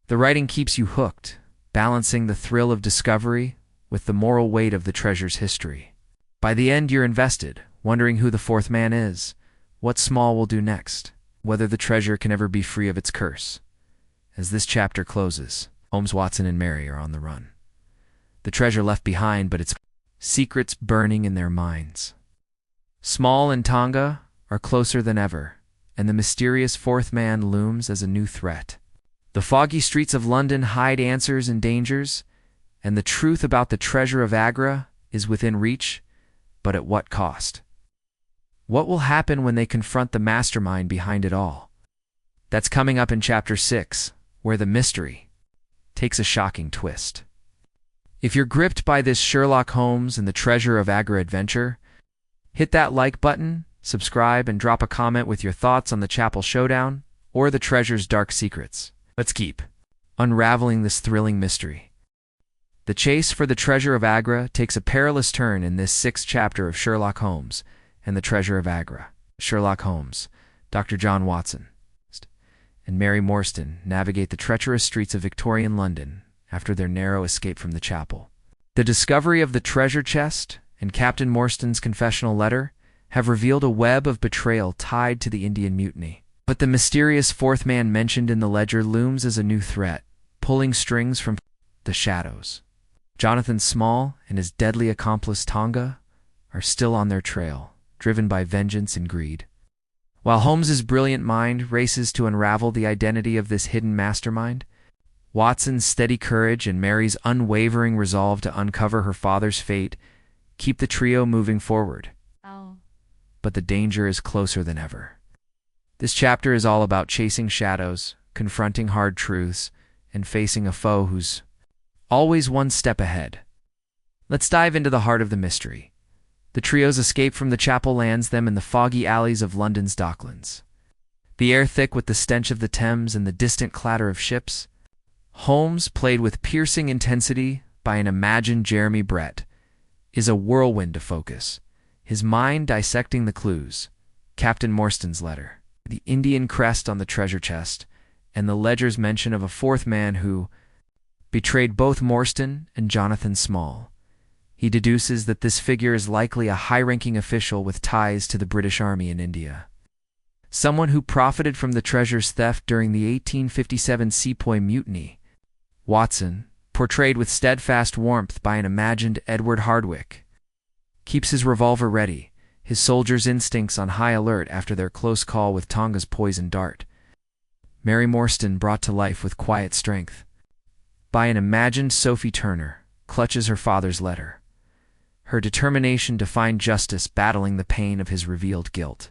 The writing keeps you hooked, balancing the thrill of discovery with the moral weight of the treasure's history. By the end, you're invested, wondering who the fourth man is, what Small will do next, whether the treasure can ever be free of its curse. As this chapter closes, Holmes, Watson, and Mary are on the run. The treasure left behind, but its secrets burning in their minds. Small and Tonga are closer than ever, and the mysterious fourth man looms as a new threat. The foggy streets of London hide answers and dangers, and the truth about the Treasure of Agra is within reach, but at what cost? What will happen when they confront the mastermind behind it all? That's coming up in Chapter 6, where the mystery takes a shocking twist. If you're gripped by this Sherlock Holmes and the Treasure of Agra adventure, hit that like button, subscribe, and drop a comment with your thoughts on the Chapel Showdown or the treasure's dark secrets. Let's keep unraveling this thrilling mystery. The chase for the Treasure of Agra takes a perilous turn in this sixth chapter of Sherlock Holmes and the Treasure of Agra. Sherlock Holmes, Dr. John Watson, and Mary Morstan navigate the treacherous streets of Victorian London after their narrow escape from the chapel. The discovery of the treasure chest and Captain Morstan's confessional letter have revealed a web of betrayal tied to the Indian Mutiny. But the mysterious fourth man mentioned in the ledger looms as a new threat, pulling strings from the shadows. Jonathan Small and his deadly accomplice Tonga are still on their trail, driven by vengeance and greed. While Holmes's brilliant mind races to unravel the identity of this hidden mastermind, Watson's steady courage and Mary's unwavering resolve to uncover her father's fate keep the trio moving forward. But the danger is closer than ever. This chapter is all about chasing shadows, confronting hard truths, and facing a foe who's always one step ahead. Let's dive into the heart of the mystery. The trio's escape from the chapel lands them in the foggy alleys of London's docklands. The air thick with the stench of the Thames and the distant clatter of ships. Holmes, played with piercing intensity by an imagined Jeremy Brett, is a whirlwind to focus, his mind dissecting the clues, Captain Morstan's letter, the Indian crest on the treasure chest, and the ledger's mention of a fourth man who betrayed both Morstan and Jonathan Small. He deduces that this figure is likely a high-ranking official with ties to the British Army in India. Someone who profited from the treasure's theft during the 1857 Sepoy Mutiny. Watson, portrayed with steadfast warmth by an imagined Edward Hardwicke, keeps his revolver ready, his soldiers' instincts on high alert after their close call with Tonga's poisoned dart. Mary Morstan, brought to life with quiet strength by an imagined Sophie Turner, clutches her father's letter, her determination to find justice battling the pain of his revealed guilt.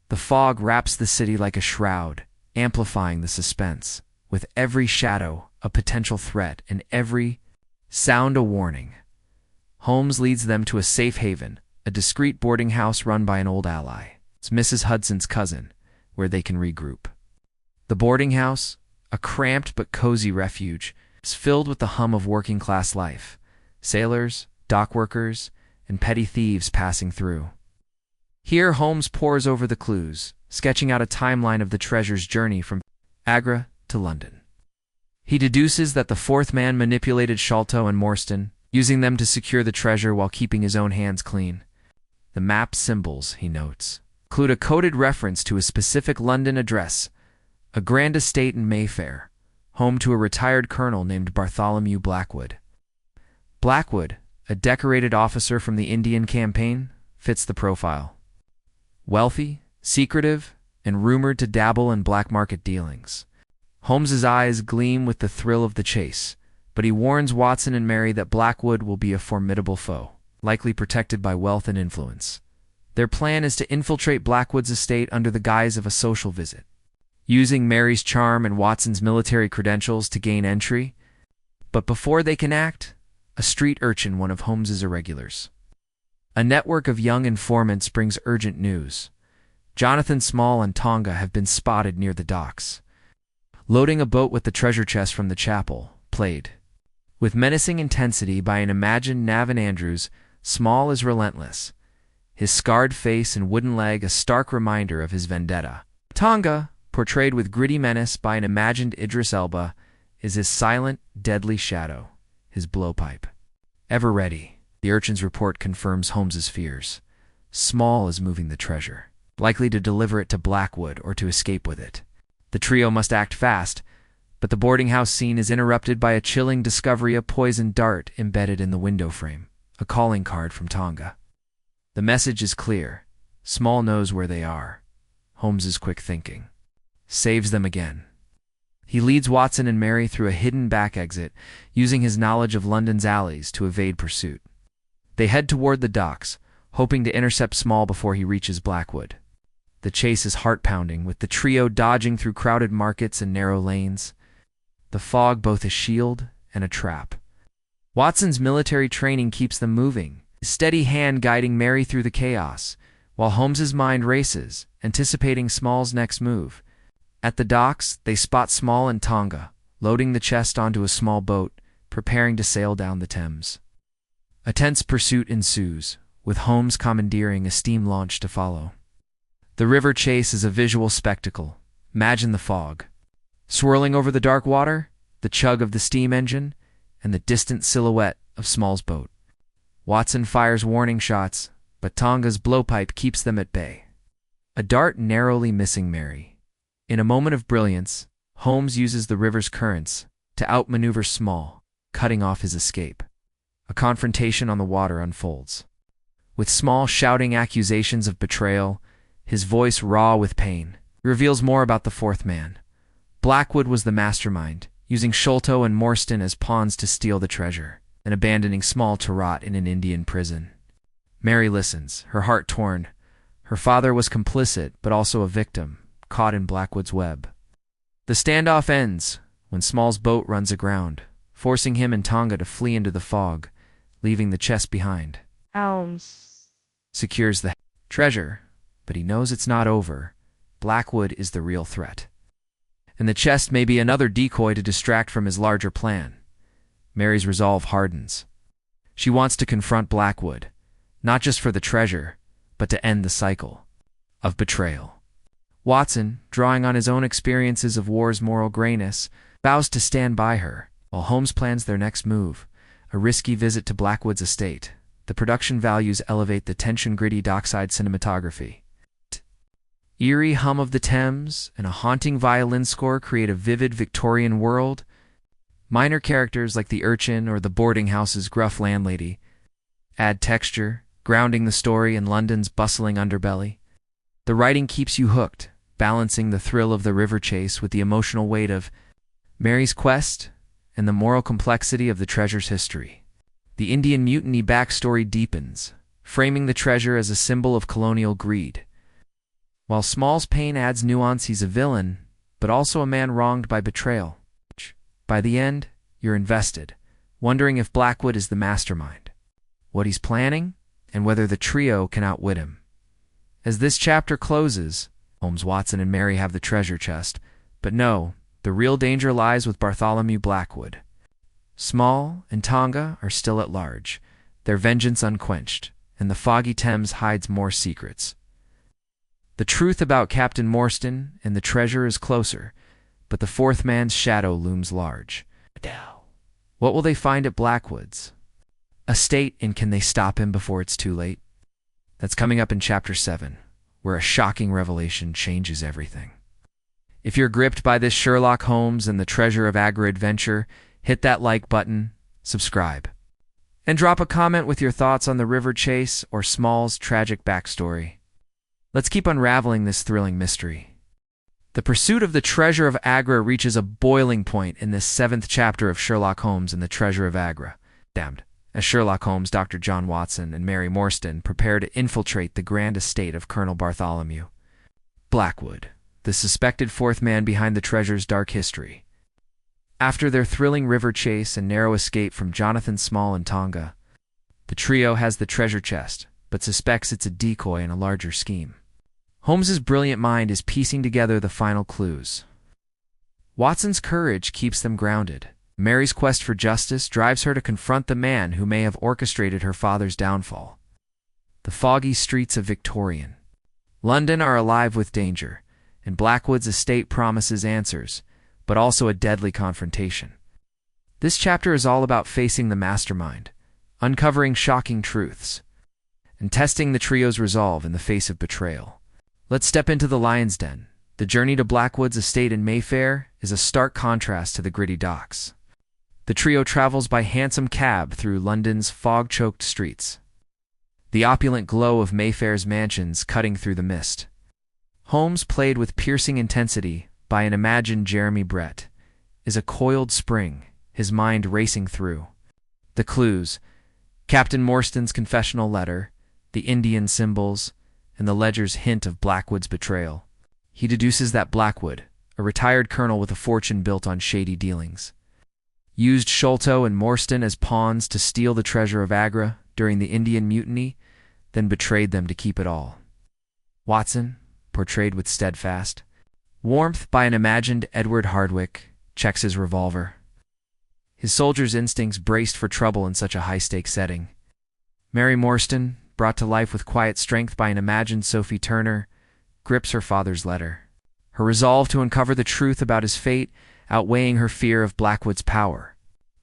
The fog wraps the city like a shroud, amplifying the suspense, with every shadow a potential threat and every sound a warning. Holmes leads them to a safe haven, a discreet boarding house run by an old ally. It's Mrs. Hudson's cousin, where they can regroup. The boarding house, a cramped but cozy refuge, is filled with the hum of working-class life, sailors, dock workers, and petty thieves passing through. Here Holmes pores over the clues, sketching out a timeline of the treasure's journey from Agra to London. He deduces that the fourth man manipulated Sholto and Morstan, using them to secure the treasure while keeping his own hands clean. The map symbols, he notes, include a coded reference to a specific London address, a grand estate in Mayfair, home to a retired colonel named Bartholomew Blackwood. Blackwood, a decorated officer from the Indian campaign, fits the profile. Wealthy, secretive, and rumored to dabble in black market dealings. Holmes's eyes gleam with the thrill of the chase, but he warns Watson and Mary that Blackwood will be a formidable foe, likely protected by wealth and influence. Their plan is to infiltrate Blackwood's estate under the guise of a social visit, using Mary's charm and Watson's military credentials to gain entry. But before they can act, a street urchin, one of Holmes's irregulars. A network of young informants brings urgent news. Jonathan Small and Tonga have been spotted near the docks, loading a boat with the treasure chest from the chapel, played with menacing intensity by an imagined Navin Andrews. Small is relentless, his scarred face and wooden leg a stark reminder of his vendetta. Tonga, portrayed with gritty menace by an imagined Idris Elba, is his silent, deadly shadow, his blowpipe. Ever ready, the urchin's report confirms Holmes's fears. Small is moving the treasure, likely to deliver it to Blackwood or to escape with it. The trio must act fast, but the boarding house scene is interrupted by a chilling discovery: a poisoned dart embedded in the window frame, a calling card from Tonga. The message is clear. Small knows where they are. Holmes's quick thinking saves them again. He leads Watson and Mary through a hidden back exit, using his knowledge of London's alleys to evade pursuit. They head toward the docks, hoping to intercept Small before he reaches Blackwood. The chase is heart-pounding, with the trio dodging through crowded markets and narrow lanes. The fog both a shield and a trap. Watson's military training keeps them moving, his steady hand guiding Mary through the chaos, while Holmes's mind races, anticipating Small's next move. At the docks, they spot Small and Tonga, loading the chest onto a small boat, preparing to sail down the Thames. A tense pursuit ensues, with Holmes commandeering a steam launch to follow. The river chase is a visual spectacle. Imagine the fog. Swirling over the dark water, the chug of the steam engine, and the distant silhouette of Small's boat. Watson fires warning shots, but Tonga's blowpipe keeps them at bay. A dart narrowly missing Mary. In a moment of brilliance, Holmes uses the river's currents to outmaneuver Small, cutting off his escape. A confrontation on the water unfolds. With Small shouting accusations of betrayal, his voice raw with pain, reveals more about the fourth man. Blackwood was the mastermind, using Sholto and Morstan as pawns to steal the treasure, and abandoning Small to rot in an Indian prison. Mary listens, her heart torn. Her father was complicit, but also a victim, caught in Blackwood's web. The standoff ends when Small's boat runs aground, forcing him and Tonga to flee into the fog, leaving the chest behind. Holmes Secures the treasure, but he knows it's not over. Blackwood is the real threat. And the chest may be another decoy to distract from his larger plan. Mary's resolve hardens. She wants to confront Blackwood, not just for the treasure, but to end the cycle of betrayal. Watson, drawing on his own experiences of war's moral grayness, vows to stand by her, while Holmes plans their next move, a risky visit to Blackwood's estate. The production values elevate the tension-gritty dockside cinematography. Eerie hum of the Thames and a haunting violin score create a vivid Victorian world. Minor characters like the urchin or the boarding house's gruff landlady add texture, grounding the story in London's bustling underbelly. The writing keeps you hooked, balancing the thrill of the river chase with the emotional weight of Mary's quest and the moral complexity of the treasure's history. The Indian Mutiny backstory deepens, framing the treasure as a symbol of colonial greed. While Small's pain adds nuance, he's a villain, but also a man wronged by betrayal. By the end, you're invested, wondering if Blackwood is the mastermind, what he's planning, and whether the trio can outwit him. As this chapter closes, Holmes, Watson, and Mary have the treasure chest, but no, the real danger lies with Bartholomew Blackwood. Small and Tonga are still at large, their vengeance unquenched, and the foggy Thames hides more secrets. The truth about Captain Morstan and the treasure is closer, but the fourth man's shadow looms large. What will they find at Blackwood's estate, and can they stop him before it's too late? That's coming up in Chapter 7, where a shocking revelation changes everything. If you're gripped by this Sherlock Holmes and the Treasure of Agra adventure, hit that like button, subscribe, and drop a comment with your thoughts on the river chase or Small's tragic backstory. Let's keep unraveling this thrilling mystery. The pursuit of the Treasure of Agra reaches a boiling point in this 7th chapter of Sherlock Holmes and the Treasure of Agra. As Sherlock Holmes, Dr. John Watson, and Mary Morstan prepare to infiltrate the grand estate of Colonel Bartholomew Blackwood, the suspected fourth man behind the treasure's dark history. After their thrilling river chase and narrow escape from Jonathan Small and Tonga, the trio has the treasure chest, but suspects it's a decoy in a larger scheme. Holmes's brilliant mind is piecing together the final clues. Watson's courage keeps them grounded. Mary's quest for justice drives her to confront the man who may have orchestrated her father's downfall. The foggy streets of Victorian London are alive with danger, and Blackwood's estate promises answers, but also a deadly confrontation. This chapter is all about facing the mastermind, uncovering shocking truths, and testing the trio's resolve in the face of betrayal. Let's step into the lion's den. The journey to Blackwood's estate in Mayfair is a stark contrast to the gritty docks. The trio travels by hansom cab through London's fog-choked streets, the opulent glow of Mayfair's mansions cutting through the mist. Holmes, played with piercing intensity by an imagined Jeremy Brett, is a coiled spring, his mind racing through. The clues: Captain Morstan's confessional letter, the Indian symbols, and the ledger's hint of Blackwood's betrayal. He deduces that Blackwood, a retired colonel with a fortune built on shady dealings, used Sholto and Morstan as pawns to steal the Treasure of Agra during the Indian Mutiny, then betrayed them to keep it all. Watson, portrayed with steadfast warmth by an imagined Edward Hardwicke, checks his revolver. His soldier's instincts braced for trouble in such a high-stakes setting. Mary Morstan, brought to life with quiet strength by an imagined Sophie Turner, grips her father's letter, her resolve to uncover the truth about his fate outweighing her fear of Blackwood's power.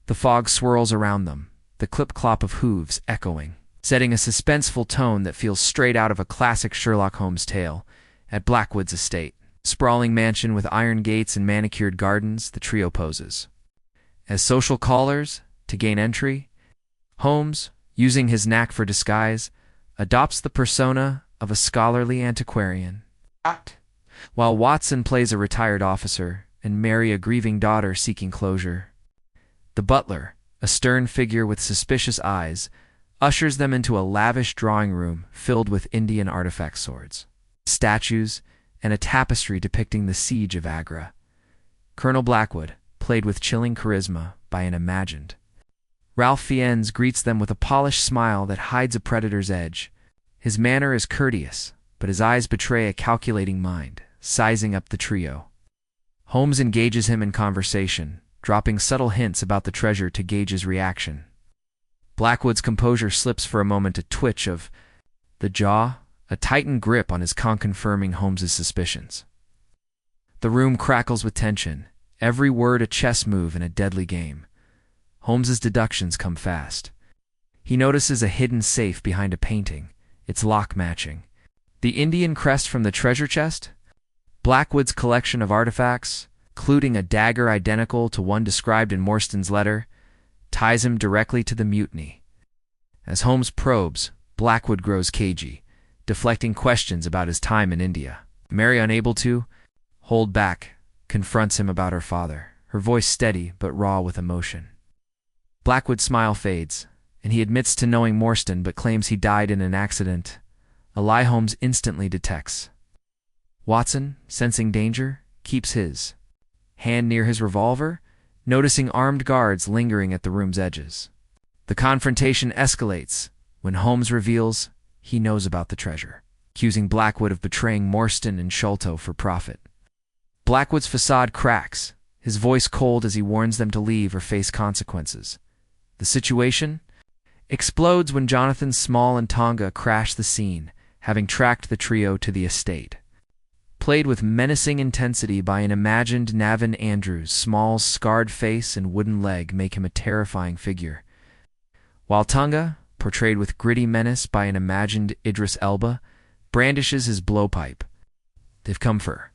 The fog swirls around them, the clip-clop of hooves echoing, setting a suspenseful tone that feels straight out of a classic Sherlock Holmes tale. At Blackwood's estate, sprawling mansion with iron gates and manicured gardens, the trio poses as social callers to gain entry. Holmes, using his knack for disguise, adopts the persona of a scholarly antiquarian, while Watson plays a retired officer and Mary a grieving daughter seeking closure. The butler, a stern figure with suspicious eyes, ushers them into a lavish drawing room filled with Indian artifact swords, statues, and a tapestry depicting the siege of Agra. Colonel Blackwood, played with chilling charisma by an imagined Ralph Fiennes, greets them with a polished smile that hides a predator's edge. His manner is courteous, but his eyes betray a calculating mind, sizing up the trio. Holmes engages him in conversation, dropping subtle hints about the treasure to gauge his reaction. Blackwood's composure slips for a moment, a twitch of the jaw, a tightened grip on his confirming Holmes's suspicions. The room crackles with tension, every word a chess move in a deadly game. Holmes's deductions come fast. He notices a hidden safe behind a painting, its lock matching the Indian crest from the treasure chest. Blackwood's collection of artifacts, including a dagger identical to one described in Morstan's letter, ties him directly to the mutiny. As Holmes probes, Blackwood grows cagey, deflecting questions about his time in India. Mary, unable to hold back, confronts him about her father, her voice steady but raw with emotion. Blackwood's smile fades, and he admits to knowing Morstan but claims he died in an accident, a lie Holmes instantly detects. Watson, sensing danger, keeps his hand near his revolver, noticing armed guards lingering at the room's edges. The confrontation escalates when Holmes reveals he knows about the treasure, accusing Blackwood of betraying Morstan and Sholto for profit. Blackwood's facade cracks, his voice cold as he warns them to leave or face consequences. The situation explodes when Jonathan Small and Tonga crash the scene, having tracked the trio to the estate. Played with menacing intensity by an imagined Navin Andrews, Small's scarred face and wooden leg make him a terrifying figure, while Tonga, portrayed with gritty menace by an imagined Idris Elba, brandishes his blowpipe. They've come for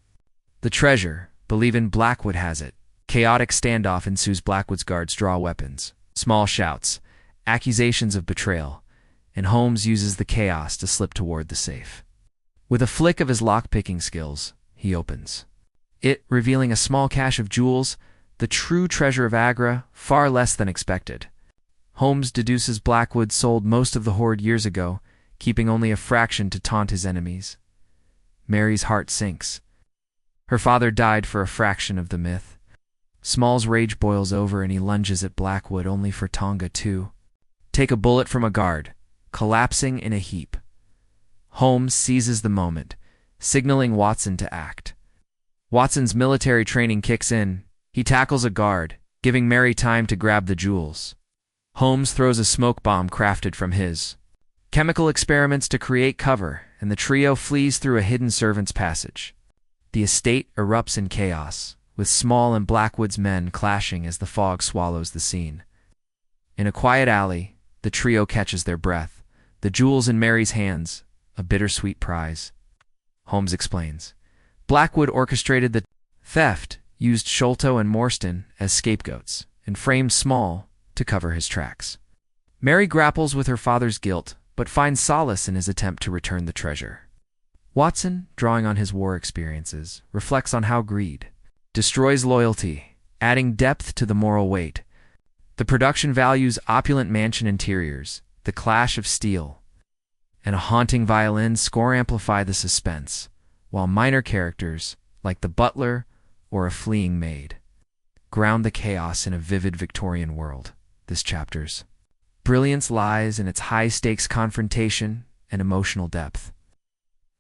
the treasure, believing Blackwood has it. Chaotic standoff ensues. Blackwood's guards draw weapons. Small shouts, accusations of betrayal, and Holmes uses the chaos to slip toward the safe. With a flick of his lock-picking skills, he opens it, revealing a small cache of jewels, the true treasure of Agra, far less than expected. Holmes deduces Blackwood sold most of the hoard years ago, keeping only a fraction to taunt his enemies. Mary's heart sinks. Her father died for a fraction of the myth. Small's rage boils over and he lunges at Blackwood, only for Tonga to take a bullet from a guard, collapsing in a heap. Holmes seizes the moment, signaling Watson to act. Watson's military training kicks in. He tackles a guard, giving Mary time to grab the jewels. Holmes throws a smoke bomb crafted from his chemical experiments to create cover, and the trio flees through a hidden servant's passage. The estate erupts in chaos, with Small and Blackwood's men clashing as the fog swallows the scene. In a quiet alley, the trio catches their breath, the jewels in Mary's hands, a bittersweet prize. Holmes explains. Blackwood orchestrated the theft, used Sholto and Morstan as scapegoats, and framed Small to cover his tracks. Mary grapples with her father's guilt, but finds solace in his attempt to return the treasure. Watson, drawing on his war experiences, reflects on how greed destroys loyalty, adding depth to the moral weight. The production values opulent mansion interiors, the clash of steel, and a haunting violin score amplify the suspense, while minor characters, like the butler or a fleeing maid, ground the chaos in a vivid Victorian world. This chapter's brilliance lies in its high-stakes confrontation and emotional depth.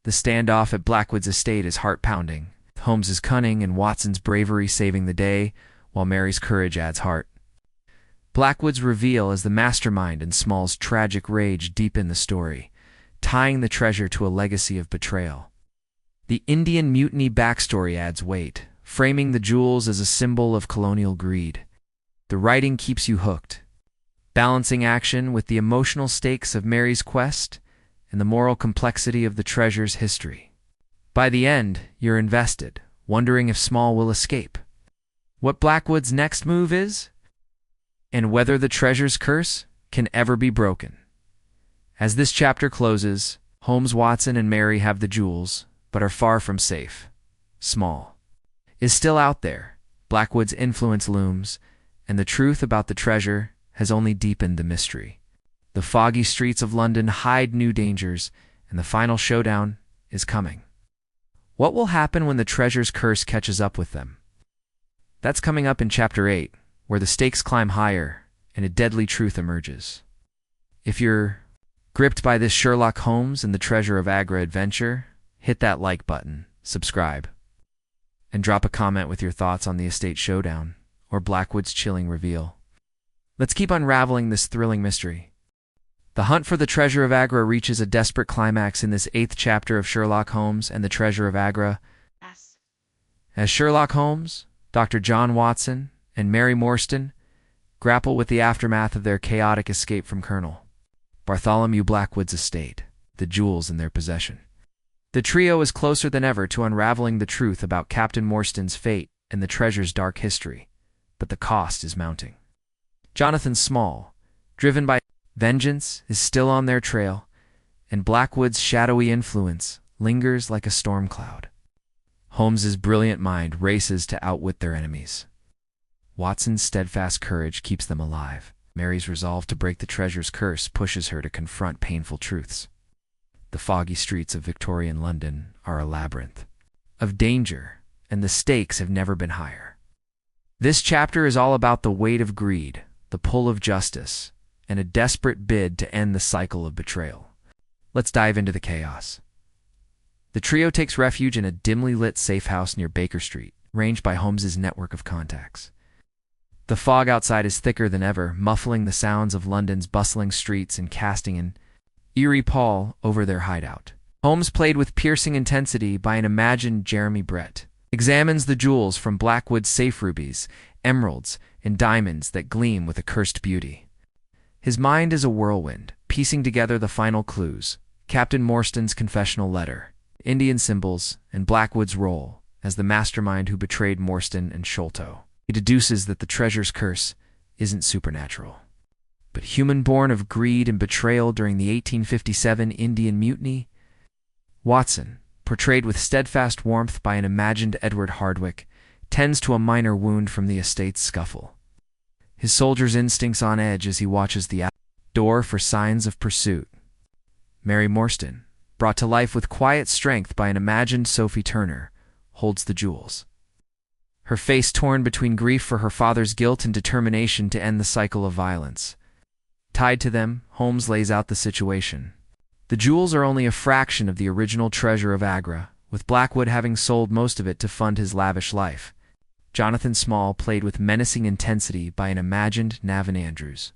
The standoff at Blackwood's estate is heart-pounding, Holmes's cunning and Watson's bravery saving the day, while Mary's courage adds heart. Blackwood's reveal as the mastermind and Small's tragic rage deepen the story, tying the treasure to a legacy of betrayal. The Indian Mutiny backstory adds weight, framing the jewels as a symbol of colonial greed. The writing keeps you hooked, balancing action with the emotional stakes of Mary's quest and the moral complexity of the treasure's history. By the end, you're invested, wondering if Small will escape, what Blackwood's next move is, and whether the treasure's curse can ever be broken. As this chapter closes, Holmes, Watson, and Mary have the jewels, but are far from safe. Small is still out there, Blackwood's influence looms, and the truth about the treasure has only deepened the mystery. The foggy streets of London hide new dangers, and the final showdown is coming. What will happen when the treasure's curse catches up with them? That's coming up in Chapter 8, where the stakes climb higher and a deadly truth emerges. If you're gripped by this Sherlock Holmes and the Treasure of Agra adventure, hit that like button, subscribe, and drop a comment with your thoughts on the estate showdown or Blackwood's chilling reveal. Let's keep unraveling this thrilling mystery. The hunt for the Treasure of Agra reaches a desperate climax in this 8th chapter of Sherlock Holmes and the Treasure of Agra. Yes. As Sherlock Holmes, Dr. John Watson, and Mary Morstan grapple with the aftermath of their chaotic escape from Colonel Bartholomew Blackwood's estate, the jewels in their possession. The trio is closer than ever to unraveling the truth about Captain Morstan's fate and the treasure's dark history, but the cost is mounting. Jonathan Small, driven by vengeance, is still on their trail, and Blackwood's shadowy influence lingers like a storm cloud. Holmes's brilliant mind races to outwit their enemies. Watson's steadfast courage keeps them alive. Mary's resolve to break the treasure's curse pushes her to confront painful truths. The foggy streets of Victorian London are a labyrinth of danger, and the stakes have never been higher. This chapter is all about the weight of greed, the pull of justice, and a desperate bid to end the cycle of betrayal. Let's dive into the chaos. The trio takes refuge in a dimly lit safe house near Baker Street, ranged by Holmes's network of contacts. The fog outside is thicker than ever, muffling the sounds of London's bustling streets and casting an eerie pall over their hideout. Holmes, played with piercing intensity by an imagined Jeremy Brett, examines the jewels from Blackwood's safe, rubies, emeralds, and diamonds that gleam with accursed beauty. His mind is a whirlwind, piecing together the final clues: Captain Morstan's confessional letter, Indian symbols, and Blackwood's role as the mastermind who betrayed Morstan and Sholto. He deduces that the treasure's curse isn't supernatural, but human, born of greed and betrayal during the 1857 Indian Mutiny. Watson, portrayed with steadfast warmth by an imagined Edward Hardwicke, tends to a minor wound from the estate's scuffle, his soldier's instincts on edge as he watches the door for signs of pursuit. Mary Morstan, brought to life with quiet strength by an imagined Sophie Turner, holds the jewels, her face torn between grief for her father's guilt and determination to end the cycle of violence. Tied to them, Holmes lays out the situation. The jewels are only a fraction of the original Treasure of Agra, with Blackwood having sold most of it to fund his lavish life. Jonathan Small, played with menacing intensity by an imagined Navin Andrews,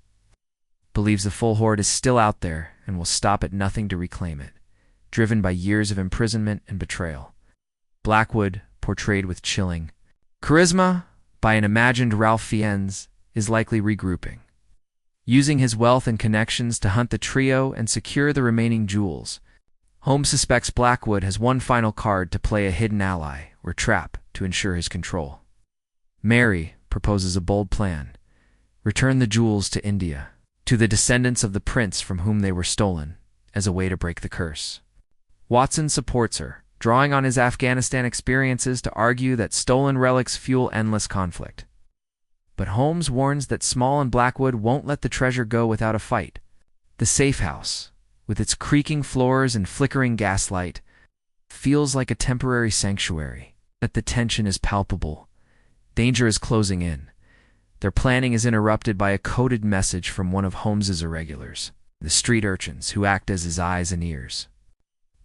believes the full hoard is still out there and will stop at nothing to reclaim it, driven by years of imprisonment and betrayal. Blackwood, portrayed with chilling charisma by an imagined Ralph Fiennes, is likely regrouping, using his wealth and connections to hunt the trio and secure the remaining jewels. Holmes suspects Blackwood has one final card to play, a hidden ally or trap to ensure his control. Mary proposes a bold plan: return the jewels to India, to the descendants of the prince from whom they were stolen, as a way to break the curse. Watson supports her, drawing on his Afghanistan experiences to argue that stolen relics fuel endless conflict. But Holmes warns that Small and Blackwood won't let the treasure go without a fight. The safe house, with its creaking floors and flickering gaslight, feels like a temporary sanctuary. That the tension is palpable. Danger is closing in. Their planning is interrupted by a coded message from one of Holmes's irregulars, the street urchins who act as his eyes and ears.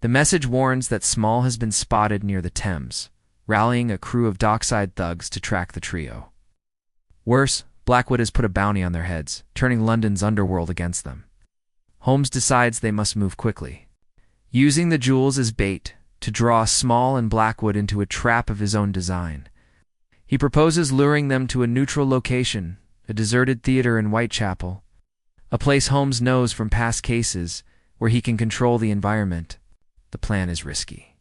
The message warns that Small has been spotted near the Thames, rallying a crew of dockside thugs to track the trio. Worse, Blackwood has put a bounty on their heads, turning London's underworld against them. Holmes decides they must move quickly, using the jewels as bait to draw Small and Blackwood into a trap of his own design. He proposes luring them to a neutral location, a deserted theater in Whitechapel, a place Holmes knows from past cases where he can control the environment. The plan is risky.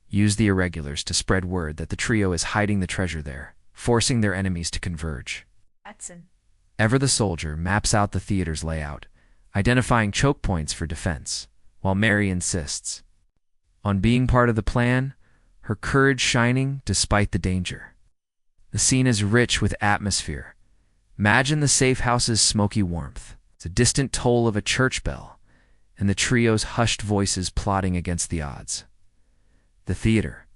Use the irregulars to spread word that the trio is hiding the treasure there, forcing their enemies to converge. Watson. Ever the soldier maps out the theater's layout, identifying choke points for defense, while Mary insists on being part of the plan, her courage shining despite the danger. The scene is rich with atmosphere. Imagine the safe house's smoky warmth, the distant toll of a church bell, and the trio's hushed voices plotting against the odds. The theater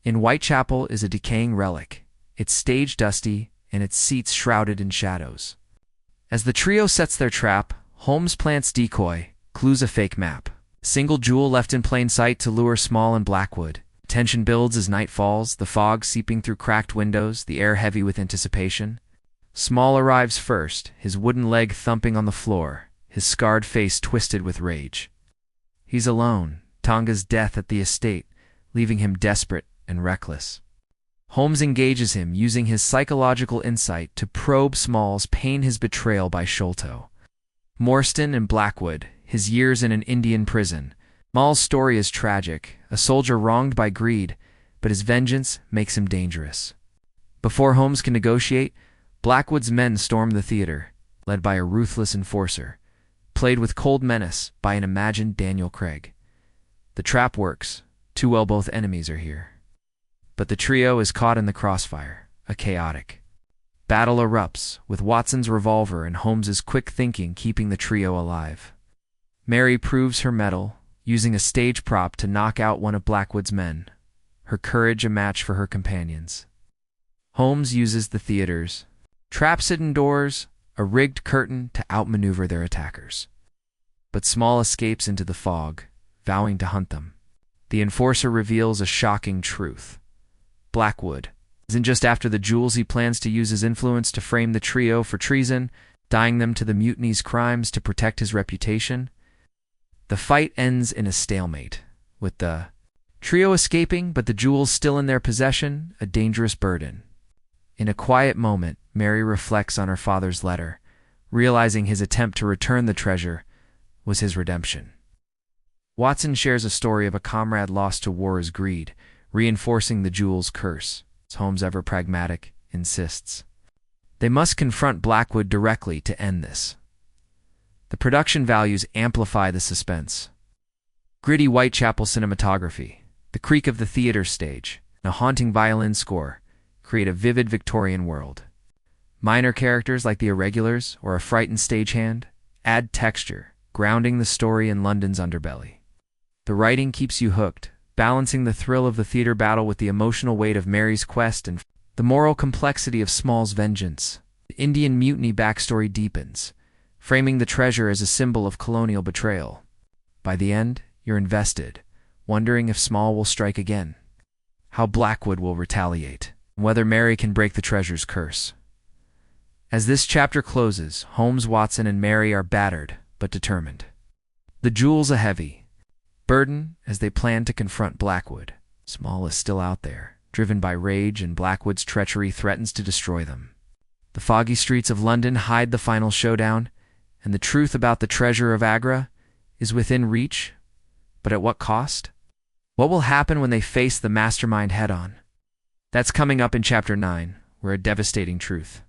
in Whitechapel is a decaying relic, its stage dusty and its seats shrouded in shadows. As the trio sets their trap, Holmes plants decoy, clues a fake map. A single jewel left in plain sight to lure Small and Blackwood. Tension builds as night falls, the fog seeping through cracked windows, the air heavy with anticipation. Small arrives first, his wooden leg thumping on the floor, his scarred face twisted with rage. He's alone, Tonga's death at the estate, leaving him desperate and reckless. Holmes engages him, using his psychological insight to probe Small's pain, his betrayal by Sholto. Morstan and Blackwood, his years in an Indian prison. Small's story is tragic, a soldier wronged by greed, but his vengeance makes him dangerous. Before Holmes can negotiate, Blackwood's men storm the theater, led by a ruthless enforcer, played with cold menace by an imagined Daniel Craig. The trap works. Too well both enemies are here. But the trio is caught in the crossfire, a chaotic battle erupts, with Watson's revolver and Holmes's quick thinking keeping the trio alive. Mary proves her mettle, using a stage prop to knock out one of Blackwood's men, her courage a match for her companions. Holmes uses the theater's traps, hidden doors, a rigged curtain to outmaneuver their attackers. But Small escapes into the fog, vowing to hunt them. The enforcer reveals a shocking truth. Blackwood isn't just after the jewels, he plans to use his influence to frame the trio for treason, tying them to the mutiny's crimes to protect his reputation. The fight ends in a stalemate, with the trio escaping but the jewels still in their possession, a dangerous burden. In a quiet moment, Mary reflects on her father's letter, realizing his attempt to return the treasure was his redemption. Watson shares a story of a comrade lost to war's greed, reinforcing the jewel's curse. Holmes, ever pragmatic, insists they must confront Blackwood directly to end this. The production values amplify the suspense. Gritty Whitechapel cinematography, the creak of the theater stage, and a haunting violin score create a vivid Victorian world. Minor characters like the irregulars or a frightened stagehand add texture, grounding the story in London's underbelly. The writing keeps you hooked, balancing the thrill of the theater battle with the emotional weight of Mary's quest and the moral complexity of Small's vengeance. The Indian Mutiny backstory deepens, framing the treasure as a symbol of colonial betrayal. By the end, you're invested, wondering if Small will strike again, how Blackwood will retaliate, and whether Mary can break the treasure's curse. As this chapter closes, Holmes, Watson, and Mary are battered but determined. The jewels a heavy burden as they plan to confront Blackwood. Small is still out there, driven by rage, and Blackwood's treachery threatens to destroy them. The foggy streets of London hide the final showdown, and the truth about the Treasure of Agra is within reach, but at what cost? What will happen when they face the mastermind head-on? That's coming up in Chapter 9, where a devastating truth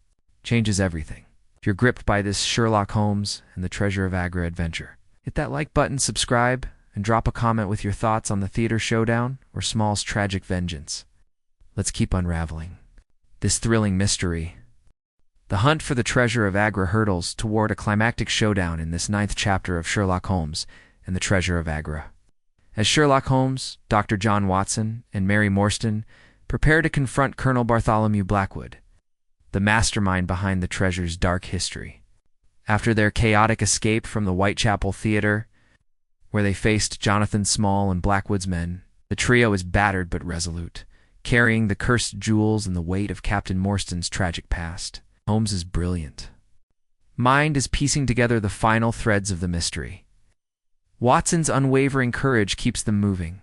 changes everything. If you're gripped by this Sherlock Holmes and the Treasure of Agra adventure, hit that like button, subscribe, and drop a comment with your thoughts on the theater showdown or Small's tragic vengeance. Let's keep unraveling this thrilling mystery. The hunt for the Treasure of Agra hurtles toward a climactic showdown in this 9th chapter of Sherlock Holmes and the Treasure of Agra. As Sherlock Holmes, Dr. John Watson, and Mary Morstan prepare to confront Colonel Bartholomew Blackwood, the mastermind behind the treasure's dark history. After their chaotic escape from the Whitechapel Theater, where they faced Jonathan Small and Blackwood's men, the trio is battered but resolute, carrying the cursed jewels and the weight of Captain Morstan's tragic past. Holmes is brilliant. Mind is piecing together the final threads of the mystery. Watson's unwavering courage keeps them moving,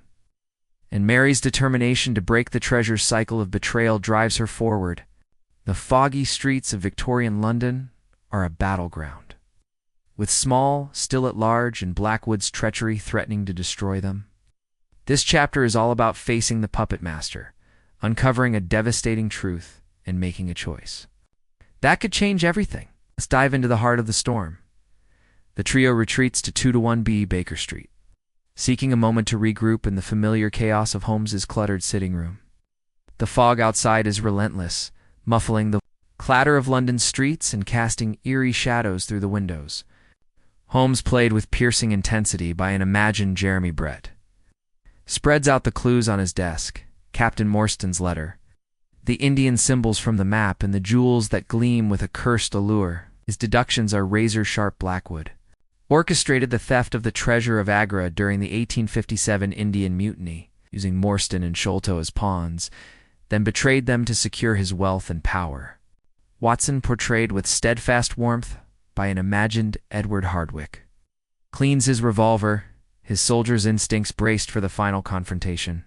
and Mary's determination to break the treasure's cycle of betrayal drives her forward. The foggy streets of Victorian London are a battleground, with Small still at large and Blackwood's treachery threatening to destroy them. This chapter is all about facing the puppet master, uncovering a devastating truth, and making a choice that could change everything. Let's dive into the heart of the storm. The trio retreats to 2-1B Baker Street, seeking a moment to regroup in the familiar chaos of Holmes's cluttered sitting room. The fog outside is relentless, muffling the clatter of London's streets and casting eerie shadows through the windows. Holmes, played with piercing intensity by an imagined Jeremy Brett, spreads out the clues on his desk: Captain Morstan's letter, the Indian symbols from the map, and the jewels that gleam with a cursed allure. His deductions are razor-sharp. Blackwood orchestrated the theft of the Treasure of Agra during the 1857 Indian Mutiny, using Morstan and Sholto as pawns, then betrayed them to secure his wealth and power. Watson, portrayed with steadfast warmth by an imagined Edward Hardwicke, cleans his revolver, his soldier's instincts braced for the final confrontation.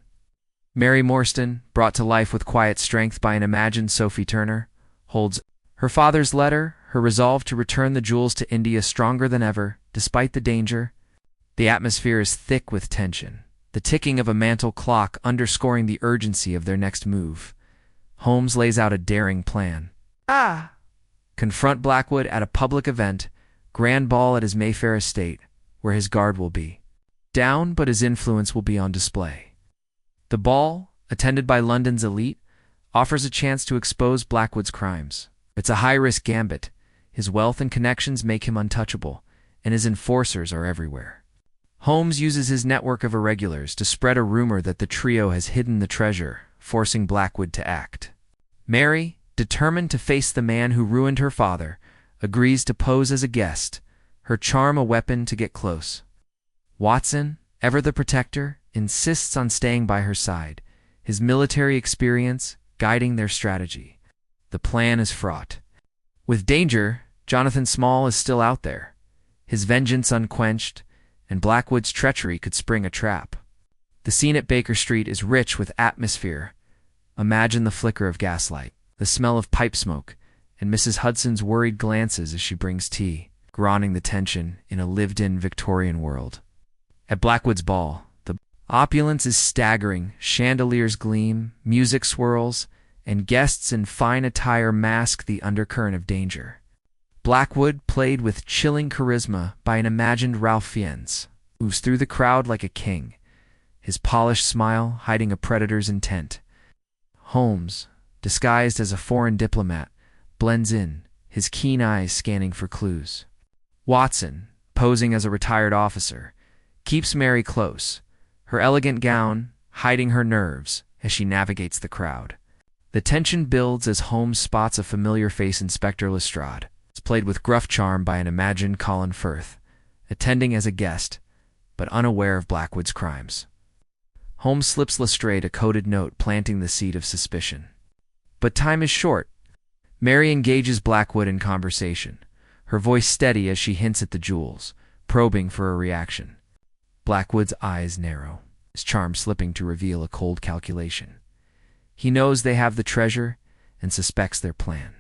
Mary Morstan, brought to life with quiet strength by an imagined Sophie Turner, holds her father's letter, her resolve to return the jewels to India stronger than ever, despite the danger. The atmosphere is thick with tension, the ticking of a mantle clock underscoring the urgency of their next move. Holmes lays out a daring plan. Confront Blackwood at a public event, grand ball at his Mayfair estate, where his guard will be down, but his influence will be on display. The ball, attended by London's elite, offers a chance to expose Blackwood's crimes. It's a high-risk gambit. His wealth and connections make him untouchable, and his enforcers are everywhere. Holmes uses his network of irregulars to spread a rumor that the trio has hidden the treasure, forcing Blackwood to act. Mary, determined to face the man who ruined her father, agrees to pose as a guest, her charm a weapon to get close. Watson, ever the protector, insists on staying by her side, his military experience guiding their strategy. The plan is fraught with danger. Jonathan Small is still out there, his vengeance unquenched, and Blackwood's treachery could spring a trap. The scene at Baker Street is rich with atmosphere. Imagine the flicker of gaslight, the smell of pipe smoke, and Mrs. Hudson's worried glances as she brings tea, growing the tension in a lived-in Victorian world. At Blackwood's ball, the opulence is staggering. Chandeliers gleam, music swirls, and guests in fine attire mask the undercurrent of danger. Blackwood, played with chilling charisma by an imagined Ralph Fiennes, moves through the crowd like a king, his polished smile hiding a predator's intent. Holmes, disguised as a foreign diplomat, blends in, his keen eyes scanning for clues. Watson, posing as a retired officer, keeps Mary close, her elegant gown hiding her nerves as she navigates the crowd. The tension builds as Holmes spots a familiar face, Inspector Lestrade. It's played with gruff charm by an imagined Colin Firth, attending as a guest, but unaware of Blackwood's crimes. Holmes slips Lestrade a coded note planting the seed of suspicion. But time is short. Mary engages Blackwood in conversation, her voice steady as she hints at the jewels, probing for a reaction. Blackwood's eyes narrow, his charm slipping to reveal a cold calculation. He knows they have the treasure and suspects their plan.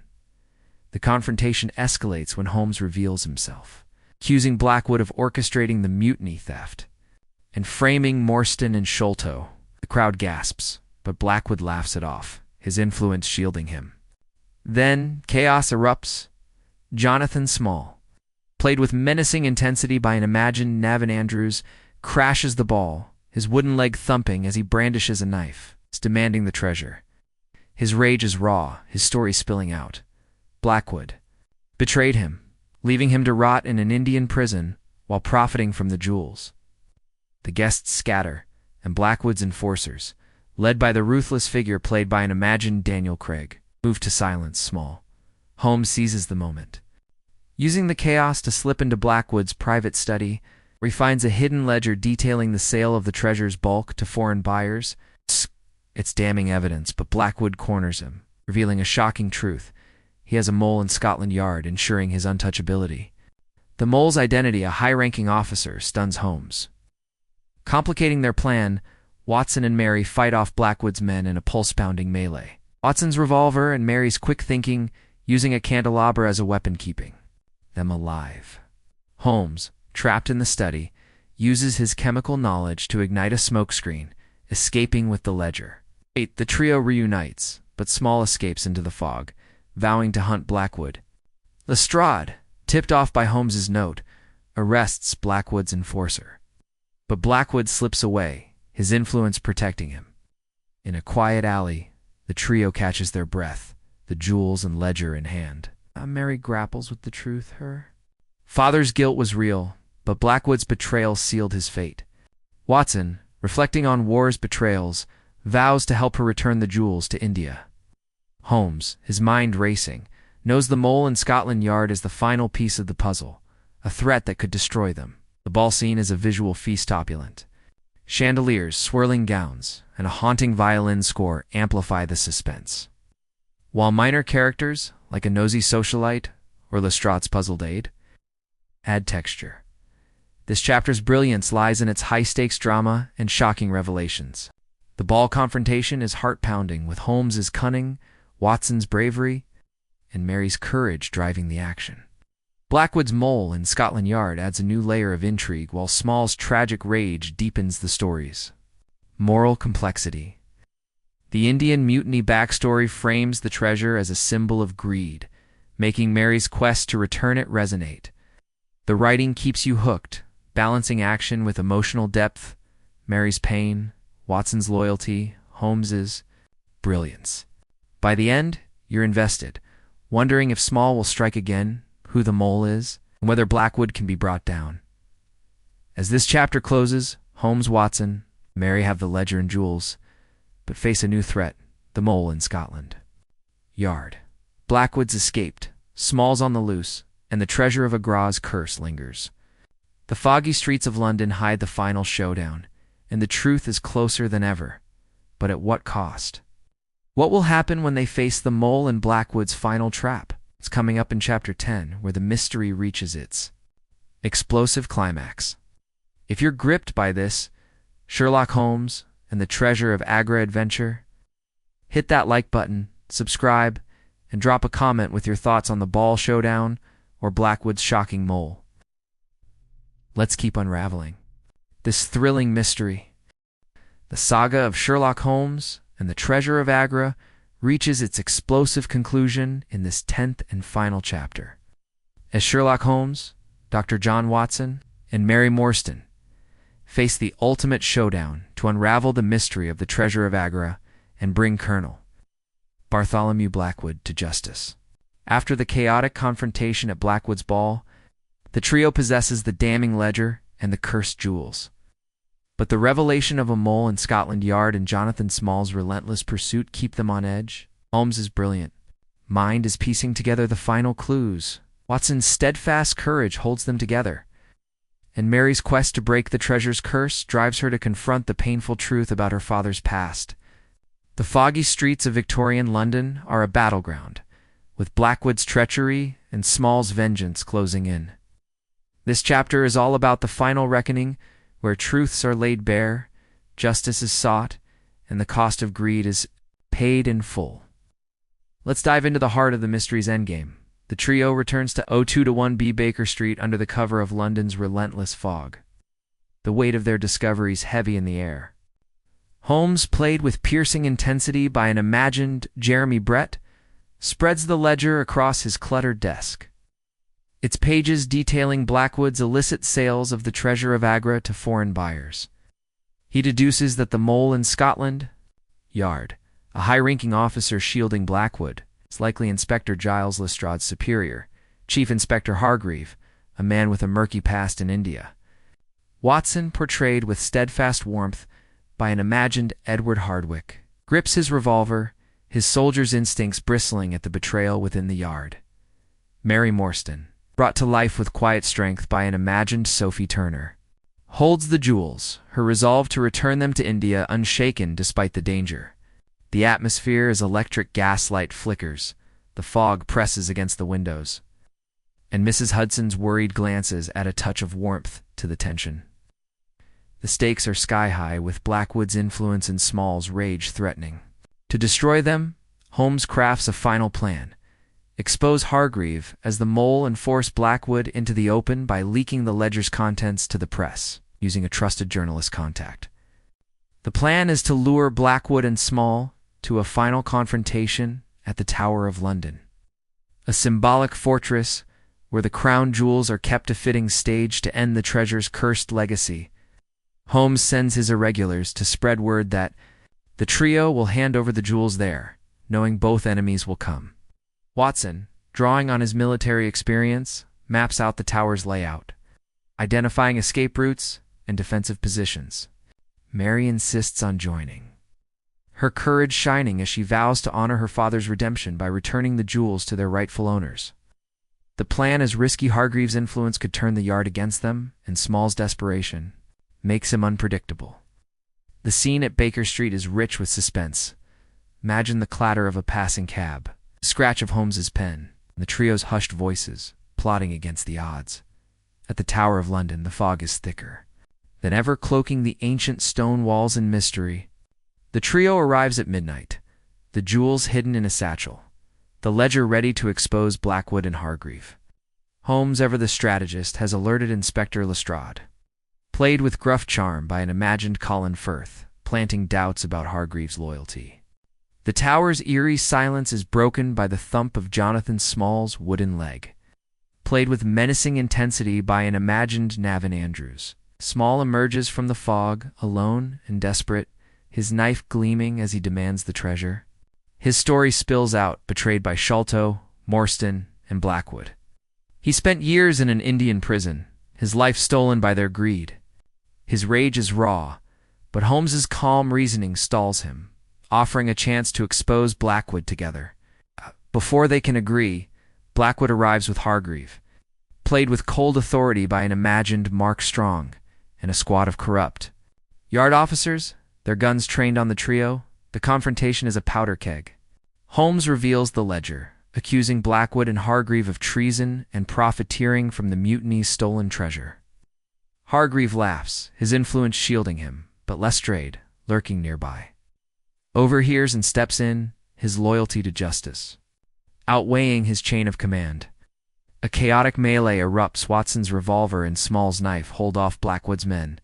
The confrontation escalates when Holmes reveals himself, accusing Blackwood of orchestrating the mutiny theft and framing Morstan and Sholto. The crowd gasps, but Blackwood laughs it off, his influence shielding him. Then chaos erupts. Jonathan Small, played with menacing intensity by an imagined Navin Andrews, crashes the ball, his wooden leg thumping as he brandishes a knife, demanding the treasure. His rage is raw, his story spilling out. Blackwood betrayed him, leaving him to rot in an Indian prison while profiting from the jewels. The guests scatter, and Blackwood's enforcers, led by the ruthless figure played by an imagined Daniel Craig, move to silence Small. Holmes seizes the moment, using the chaos to slip into Blackwood's private study, where he finds a hidden ledger detailing the sale of the treasure's bulk to foreign buyers. It's damning evidence, but Blackwood corners him, revealing a shocking truth. He has a mole in Scotland Yard, ensuring his untouchability. The mole's identity, a high-ranking officer, stuns Holmes. Complicating their plan, Watson and Mary fight off Blackwood's men in a pulse-pounding melee. Watson's revolver and Mary's quick thinking, using a candelabra as a weapon, keeping them alive. Holmes, trapped in the study, uses his chemical knowledge to ignite a smokescreen, escaping with the ledger. The trio reunites, but Small escapes into the fog, vowing to hunt Blackwood. Lestrade, tipped off by Holmes's note, arrests Blackwood's enforcer. But Blackwood slips away, his influence protecting him. In a quiet alley, the trio catches their breath, the jewels and ledger in hand. Mary grapples with the truth. Her father's guilt was real, but Blackwood's betrayal sealed his fate. Watson, reflecting on war's betrayals, vows to help her return the jewels to India. Holmes, his mind racing, knows the mole in Scotland Yard is the final piece of the puzzle, a threat that could destroy them. The ball scene is a visual feast opulent. Chandeliers, swirling gowns, and a haunting violin score amplify the suspense. While minor characters, like a nosy socialite or Lestrade's puzzled aide, add texture. This chapter's brilliance lies in its high-stakes drama and shocking revelations. The ball confrontation is heart-pounding, with Holmes's cunning, Watson's bravery, and Mary's courage driving the action. Blackwood's mole in Scotland Yard adds a new layer of intrigue, while Small's tragic rage deepens the stories. Moral complexity. The Indian Mutiny backstory frames the treasure as a symbol of greed, making Mary's quest to return it resonate. The writing keeps you hooked, balancing action with emotional depth, Mary's pain, Watson's loyalty, Holmes's brilliance. By the end, you're invested, wondering if Small will strike again, who the mole is, and whether Blackwood can be brought down. As this chapter closes, Holmes, Watson, Mary have the ledger and jewels, but face a new threat, the mole in Scotland Yard. Blackwood's escaped, Small's on the loose, and the Treasure of Agra's curse lingers. The foggy streets of London hide the final showdown, and the truth is closer than ever. But at what cost? What will happen when they face the mole in Blackwood's final trap? It's coming up in Chapter 10, where the mystery reaches its explosive climax. If you're gripped by this Sherlock Holmes and the Treasure of Agra adventure, hit that like button, subscribe, and drop a comment with your thoughts on the ball showdown or Blackwood's shocking mole. Let's keep unraveling this thrilling mystery. The saga of Sherlock Holmes and the Treasure of Agra reaches its explosive conclusion in this 10th and final chapter. As Sherlock Holmes, Dr. John Watson, and Mary Morstan face the ultimate showdown to unravel the mystery of the Treasure of Agra and bring Colonel Bartholomew Blackwood to justice. After the chaotic confrontation at Blackwood's ball, the trio possesses the damning ledger and the cursed jewels. But the revelation of a mole in Scotland Yard and Jonathan Small's relentless pursuit keep them on edge. Holmes' brilliant mind is piecing together the final clues. Watson's steadfast courage holds them together. And Mary's quest to break the treasure's curse drives her to confront the painful truth about her father's past. The foggy streets of Victorian London are a battleground, with Blackwood's treachery and Small's vengeance closing in. This chapter is all about the final reckoning, where truths are laid bare, justice is sought, and the cost of greed is paid in full. Let's dive into the heart of the mystery's endgame. The trio returns to 02-1B Baker Street under the cover of London's relentless fog. The weight of their discoveries heavy in the air. Holmes, played with piercing intensity by an imagined Jeremy Brett, spreads the ledger across his cluttered desk. Its pages detailing Blackwood's illicit sales of the Treasure of Agra to foreign buyers. He deduces that the mole in Scotland Yard, a high-ranking officer shielding Blackwood, is likely Inspector Giles Lestrade's superior, Chief Inspector Hargreave, a man with a murky past in India. Watson, portrayed with steadfast warmth by an imagined Edward Hardwicke, grips his revolver, his soldier's instincts bristling at the betrayal within the Yard. Mary Morstan, brought to life with quiet strength by an imagined Sophie Turner, holds the jewels, her resolve to return them to India unshaken despite the danger. The atmosphere as electric gaslight flickers, the fog presses against the windows, and Mrs. Hudson's worried glances add a touch of warmth to the tension. The stakes are sky-high, with Blackwood's influence and Small's rage threatening. To destroy them, Holmes crafts a final plan. Expose Hargreave as the mole and force Blackwood into the open by leaking the ledger's contents to the press, using a trusted journalist contact. The plan is to lure Blackwood and Small to a final confrontation at the Tower of London, a symbolic fortress where the crown jewels are kept a fitting stage to end the treasure's cursed legacy. Holmes sends his irregulars to spread word that the trio will hand over the jewels there, knowing both enemies will come. Watson, drawing on his military experience, maps out the tower's layout, identifying escape routes and defensive positions. Mary insists on joining, her courage shining as she vows to honor her father's redemption by returning the jewels to their rightful owners. The plan is risky. Hargreave's influence could turn the Yard against them, and Small's desperation makes him unpredictable. The scene at Baker Street is rich with suspense. Imagine the clatter of a passing cab, the scratch of Holmes's pen, and the trio's hushed voices, plotting against the odds. At the Tower of London, the fog is thicker than ever, cloaking the ancient stone walls in mystery. The trio arrives at midnight, the jewels hidden in a satchel, the ledger ready to expose Blackwood and Hargreave. Holmes, ever the strategist, has alerted Inspector Lestrade, played with gruff charm by an imagined Colin Firth, planting doubts about Hargreave's loyalty. The tower's eerie silence is broken by the thump of Jonathan Small's wooden leg, played with menacing intensity by an imagined Navin Andrews. Small emerges from the fog, alone and desperate, his knife gleaming as he demands the treasure. His story spills out, betrayed by Sholto, Morstan, and Blackwood. He spent years in an Indian prison, his life stolen by their greed. His rage is raw, but Holmes's calm reasoning stalls him, offering a chance to expose Blackwood together. Before they can agree, Blackwood arrives with Hargreave, played with cold authority by an imagined Mark Strong, and a squad of corrupt Yard officers, their guns trained on the trio. The confrontation is a powder keg. Holmes reveals the ledger, accusing Blackwood and Hargreave of treason and profiteering from the mutiny's stolen treasure. Hargreave laughs, his influence shielding him, but Lestrade, lurking nearby, overhears and steps in, his loyalty to justice outweighing his chain of command. A chaotic melee erupts. Watson's revolver and Small's knife hold off Blackwood's men,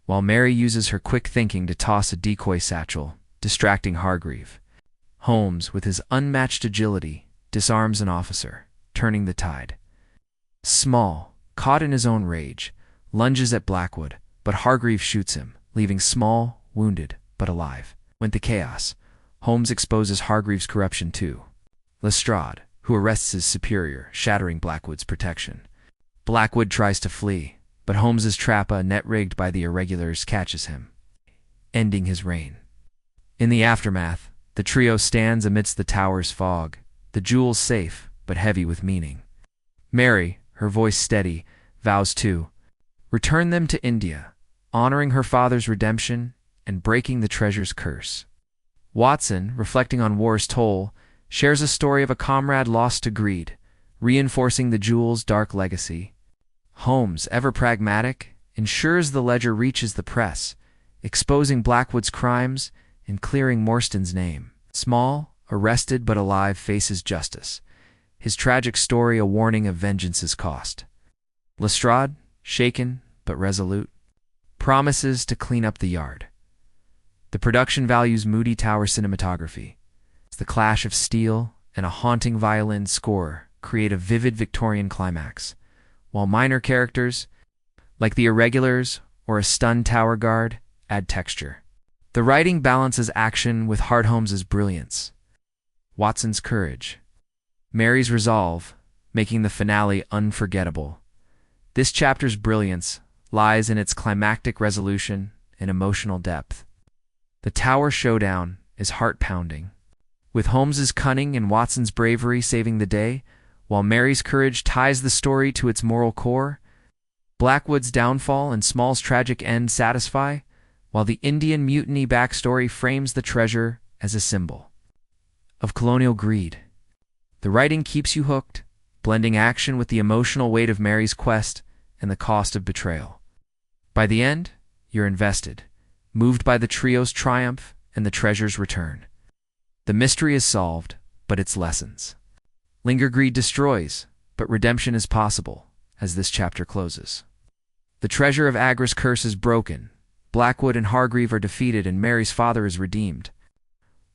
while Mary uses her quick thinking to toss a decoy satchel, distracting Hargreave. Holmes, with his unmatched agility, disarms an officer, turning the tide. Small, caught in his own rage, lunges at Blackwood, but Hargreave shoots him, leaving Small wounded but alive. With the chaos, Holmes exposes Hargreave's corruption too. Lestrade, who arrests his superior, shattering Blackwood's protection. Blackwood tries to flee, but Holmes's trap, a net rigged by the irregulars, catches him, ending his reign. In the aftermath, the trio stands amidst the tower's fog, the jewels safe but heavy with meaning. Mary, her voice steady, vows to return them to India, honoring her father's redemption and breaking the treasure's curse. Watson, reflecting on war's toll, shares a story of a comrade lost to greed, reinforcing the jewel's dark legacy. Holmes, ever pragmatic, ensures the ledger reaches the press, exposing Blackwood's crimes and clearing Morstan's name. Small, arrested but alive, faces justice, his tragic story a warning of vengeance's cost. Lestrade, shaken but resolute, promises to clean up the yard. The production values moody tower cinematography. The clash of steel and a haunting violin score create a vivid Victorian climax, while minor characters, like the irregulars or a stunned tower guard, add texture. The writing balances action with Holmes's brilliance, Watson's courage, Mary's resolve, making the finale unforgettable. This chapter's brilliance lies in its climactic resolution and emotional depth. The tower showdown is heart-pounding, with Holmes's cunning and Watson's bravery saving the day, while Mary's courage ties the story to its moral core. Blackwood's downfall and Small's tragic end satisfy, while the Indian Mutiny backstory frames the treasure as a symbol of colonial greed. The writing keeps you hooked, blending action with the emotional weight of Mary's quest and the cost of betrayal. By the end, you're invested, moved by the trio's triumph and the treasure's return. The mystery is solved, but its lessons linger. Greed destroys, but redemption is possible, as this chapter closes. The Treasure of Agra's curse is broken, Blackwood and Hargreave are defeated, and Mary's father is redeemed.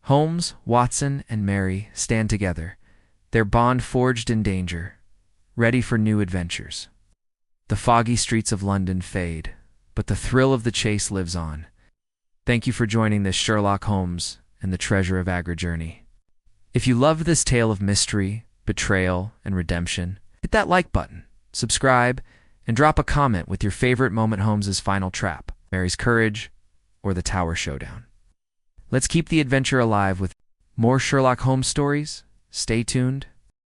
Holmes, Watson, and Mary stand together, their bond forged in danger, ready for new adventures. The foggy streets of London fade, but the thrill of the chase lives on. Thank you for joining this Sherlock Holmes and the Treasure of Agra journey. If you loved this tale of mystery, betrayal, and redemption, hit that like button, subscribe, and drop a comment with your favorite moment: Holmes's final trap, Mary's courage, or the tower showdown. Let's keep the adventure alive with more Sherlock Holmes stories. Stay tuned,